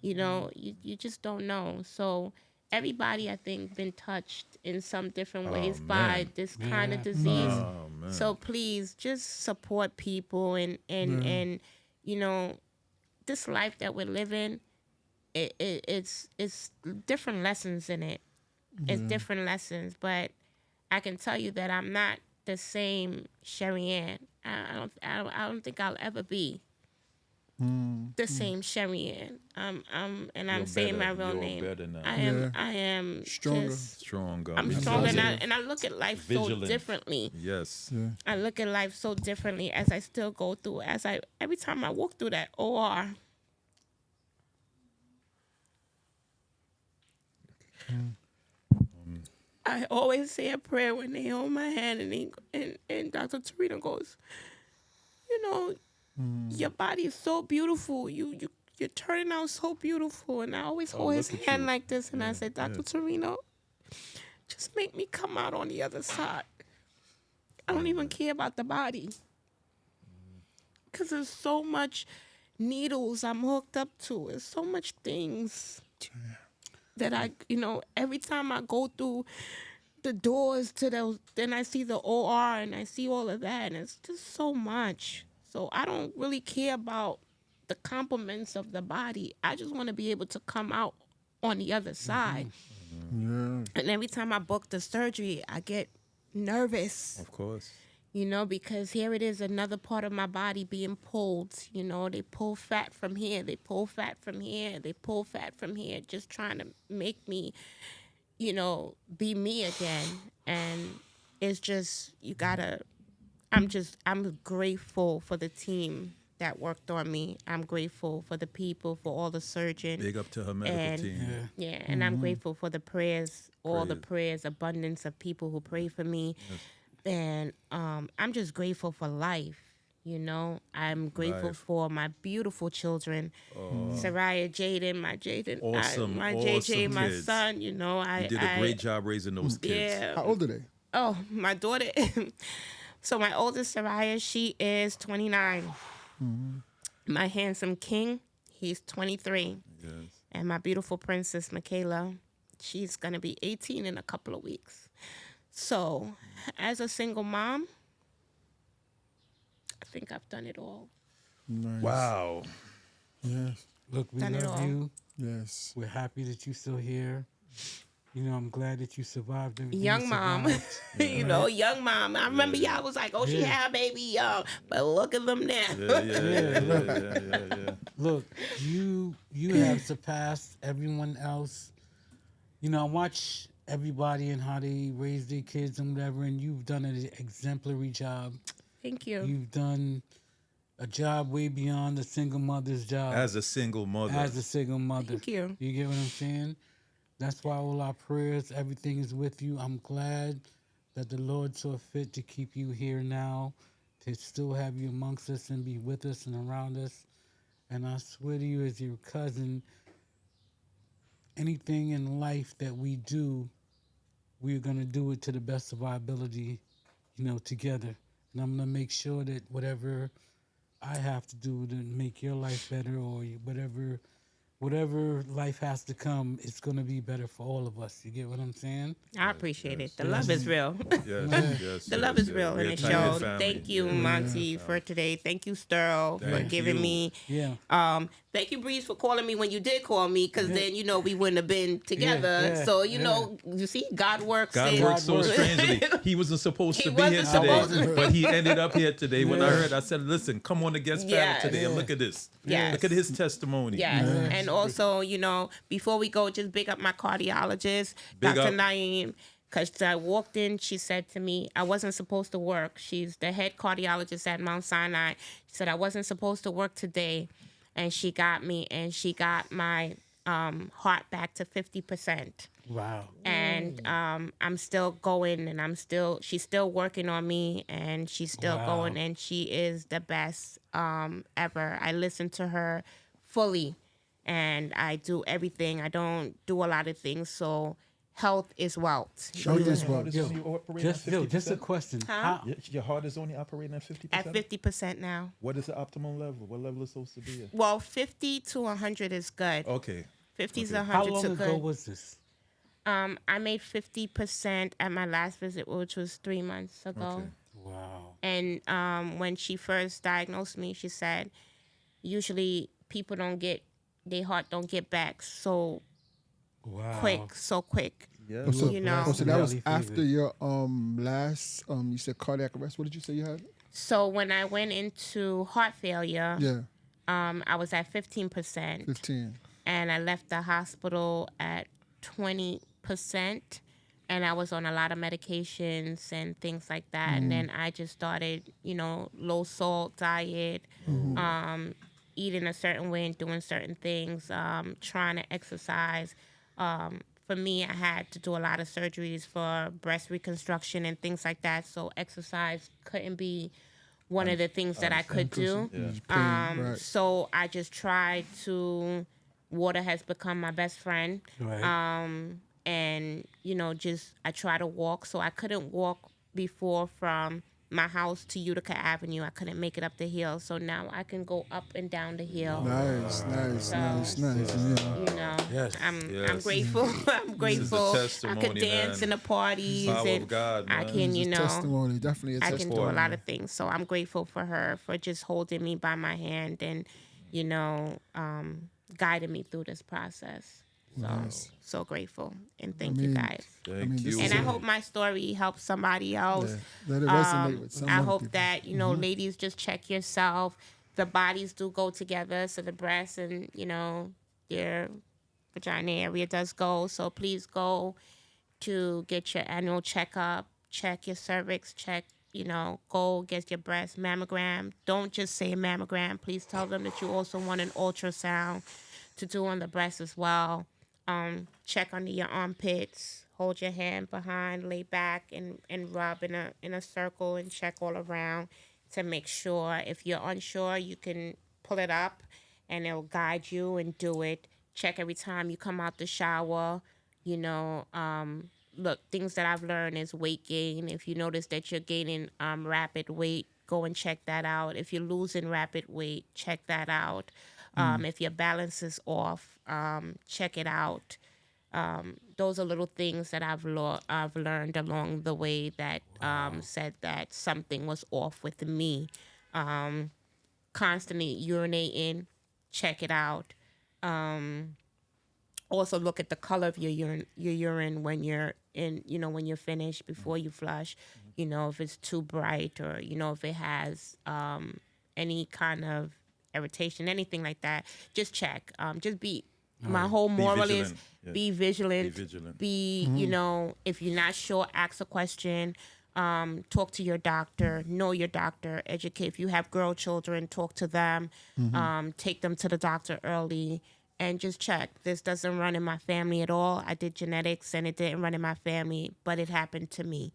You know, you just don't know. So everybody, I think, been touched in some different ways by man. this kind of Yeah. disease. Oh, man. So please just support people and you know, this life that we're living, it's different lessons in it. It's different lessons, but I can tell you that I'm not the same Sherry Ann. I don't think I'll ever be the same Sherry Ann. I'm You're saying my better. real You're name. better now. I am Stronger. just, Strong, God. I'm Be stronger positive. and I look at life so Vigilant. differently. Yes. Yeah. I look at life so differently as I still go through. Every time I walk through that OR. I always say a prayer when they hold my hand, and Dr. Tarina goes, you know, your body is so beautiful. You're turning out so beautiful. And I always hold his look at hand you. like this, and I said, Dr. Tarino, just make me come out on the other side. I don't even care about the body. Because there's so much needles I'm hooked up to. There's so much things that every time I go through the doors to those, then I see the OR and I see all of that, and it's just so much. So I don't really care about the compliments of the body. I just want to be able to come out on the other side. Yeah. And every time I book the surgery, I get nervous. Of course. Because here it is, another part of my body being pulled. They pull fat from here, they pull fat from here, they pull fat from here, just trying to make me, be me again. And it's just, I'm grateful for the team that worked on me. I'm grateful for the people, for all the surgeons. Big up to her medical team. Yeah, and I'm grateful for the prayers, all the prayers, abundance of people who pray for me. Yes. And I'm just grateful for life. I'm grateful Life. for my beautiful children, Soraya, Jaden, my Jaden, Awesome, my awesome JJ, my kids. son. You did a great job raising those kids. Yeah. How old are they? Oh, my daughter. So my oldest, Soraya, she is 29. My handsome king, he's 23. Yes. And my beautiful princess, Michaela, she's going to be 18 in a couple of weeks. So as a single mom, I think I've done it all. Nice. Wow. Yes. Look, we Done it love all. you. Yes. We're happy that you're still here. I'm glad that you survived everything. Young you mom. survived. Young mom. I remember y'all was like, oh, she Yeah. had a baby young. But look at them now. Yeah. Look, you have surpassed everyone else. I watch everybody and how they raise their kids and whatever, and you've done an exemplary job. Thank you. You've done a job way beyond a single mother's job. As a single mother. As a single mother. Thank you. You get what I'm saying? That's why all our prayers, everything is with you. I'm glad that the Lord saw fit to keep you here now, to still have you amongst us and be with us and around us. And I swear to you, as your cousin, anything in life that we do, we're going to do it to the best of our ability, together. And I'm going to make sure that whatever I have to do to make your life better, or whatever life has to come, it's going to be better for all of us. You get what I'm saying? I appreciate it. The love is real. Yes. The love is real in We're a the tight-knit show. family. Thank you, Yeah. Monty, for today. Thank you, Sterl, for Thank giving you. me. Yeah. Thank you, Breeze, for calling me when you did call me, because then we wouldn't have been together. yeah, So you see, God works. God in- works so works. strangely. He wasn't supposed He to be here wasn't supposed today, to. but he ended up here today. When I Yeah. heard, I said, listen, come on the guest panel Yes. today and look at this. Yes. Look at his testimony. Yes. And also, before we go, just big up my cardiologist, Big Dr. up. Naeem, because I walked in, she said to me, I wasn't supposed to work. She's the head cardiologist at Mount Sinai. She said, I wasn't supposed to work today. And she got me, and she got my heart back to 50%. Wow. And I'm still going, and she's still working on me, and she's still Wow. going, and she is the best ever. I listen to her fully, and I do everything. I don't do a lot of things, so health is wealth. Show you as well. Just a question. Huh? Your heart is only operating at 50%? At 50% now. What is the optimum level? What level is supposed to be at? Well, 50 to 100 is good. Okay. 50 to Okay. 100 How is long ago good. was this? I made 50% at my last visit, which was 3 months ago. Okay. Wow. And when she first diagnosed me, she said, usually people their heart don't get back so Wow. quick. Yeah. Oh, so, You know. so that was Really after favored. your you said cardiac arrest. What did you say you had? So when I went into heart failure, Yeah, I was at 15%, 15. and I left the hospital at 20%, and I was on a lot of medications and things like that. And then I just started, low salt diet, eating a certain way and doing certain things, trying to exercise, for me, I had to do a lot of surgeries for breast reconstruction and things like that. So exercise couldn't be one of the things that I could do. Right. So I just tried to. Water has become my best friend. Right. And just I try to walk. So I couldn't walk before from my house to Utica Avenue. I couldn't make it up the hill. So now I can go up and down the hill. Nice. Yes. I'm grateful. I'm grateful. I testimony, could dance man. in the parties, Power and of God, I man. can, Testimony, definitely a I testimony. can do a lot of things. So I'm grateful for her for just holding me by my hand and, guiding me through this process. So grateful, and thank you guys. Thank you. And I hope my story helps somebody else. Let it resonate with some I other hope people. that ladies, just check yourself. The bodies do go together, so the breast and your vagina area does go. So please go to get your annual checkup. Check your cervix. Go get your breast mammogram. Don't just say mammogram. Please tell them that you also want an ultrasound to do on the breast as well. Check under your armpits. Hold your hand behind, lay back, and rub in a circle and check all around to make sure. If you're unsure, you can pull it up, and it'll guide you and do it. Check every time you come out the shower. Look, things that I've learned is weight gain. If you notice that you're gaining rapid weight, go and check that out. If you're losing rapid weight, check that out. If your balance is off, check it out. Those are little things that I've learned along the way that said that something was off with me. Constantly urinating, check it out. Also look at the color of your urine when you're when you're finished before you flush. If it's too bright, or if it has any kind of irritation, anything like that, just check. Just be. My whole moral is vigilant. Yeah. be vigilant. Be vigilant. Be, if you're not sure, ask a question. Talk to your doctor. Know your doctor. Educate. If you have girl children, talk to them. Take them to the doctor early. And just check. This doesn't run in my family at all. I did genetics, and it didn't run in my family, but it happened to me.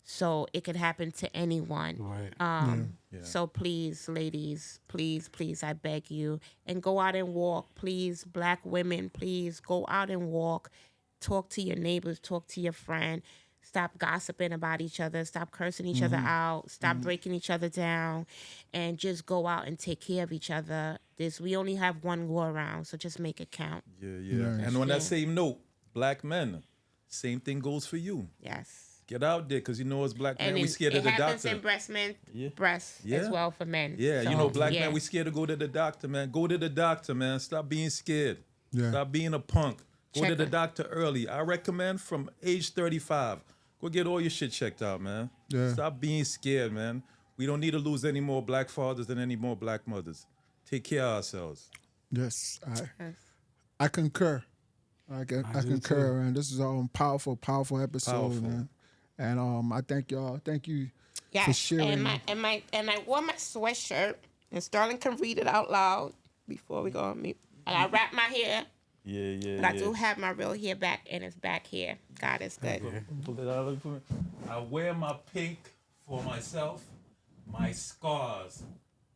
So it could happen to anyone. Right. So please, ladies, please, I beg you, and go out and walk. Please, Black women, please go out and walk. Talk to your neighbors. Talk to your friend. Stop gossiping about each other. Stop cursing each other out. Stop breaking each other down, and just go out and take care of each other. We only have one go around, so just make it count. Yeah. Nice. And on that same note, Black men, same thing goes for you. Yes. Get out there, because as Black men, we scared it of the happens doctor. in breast as Yeah. well for men. Yeah, So, Black men, we scared to go to the doctor, man. Go to the doctor, man. Stop being scared. Yeah. Stop being a punk. Go to Check the it. doctor early. I recommend from age 35. Go get all your shit checked out, man. Yeah. Stop being scared, man. We don't need to lose any more Black fathers than any more Black mothers. Take care of ourselves. Yes, I concur. I do concur, and this is a powerful episode, Powerful. man. And I thank y'all. Thank you for Yes, sharing. and I wore my sweatshirt, and Sterling can read it out loud before we go on mute. And I wrap my hair, Yeah. but I do have my real hair back, and it's back here. God is good. Pull it out. I wear my pink for myself. My scars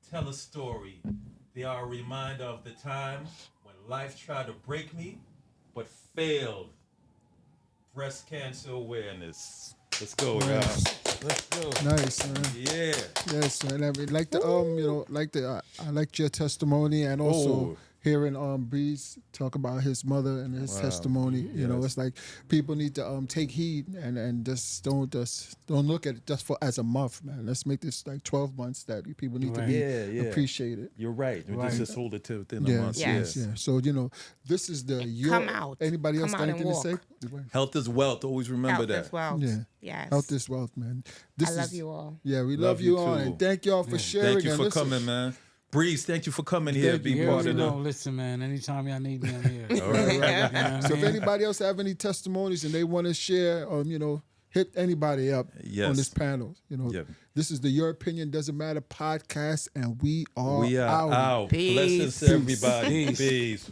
tell a story. They are a reminder of the time when life tried to break me, but failed. Breast cancer awareness. Let's go, guys. Let's go. Nice, man. Yeah. Yes, man. I mean, I liked your testimony, and also hearing Breeze talk about his mother and his testimony. You know, it's like people need to take heed and just don't look at it just as a month, man. Let's make this like 12 months that people need to be appreciated. You're right. Right. Just hold it to within a month. Yes. Yeah. So this is the Come out. Anybody else Come got out and anything to say? Health is wealth. Always remember Health that. as well. Yeah. Yes. Health is wealth, man. I love you all. Yeah, we Love love you you all, too. and thank y'all for sharing. Thank you and for listen, coming, man. Breeze, thank you for coming here. Thank Be you. You part already of know. the. Listen, man. Anytime y'all need me, I'm here. All right. You know what I So if mean? anybody else have any testimonies and they want to share, hit anybody up Yes. on this panel. Yep. This is the Your Opinion Doesn't Matter podcast, and we are We are out. Peace. Blessings to everybody. Peace. Peace.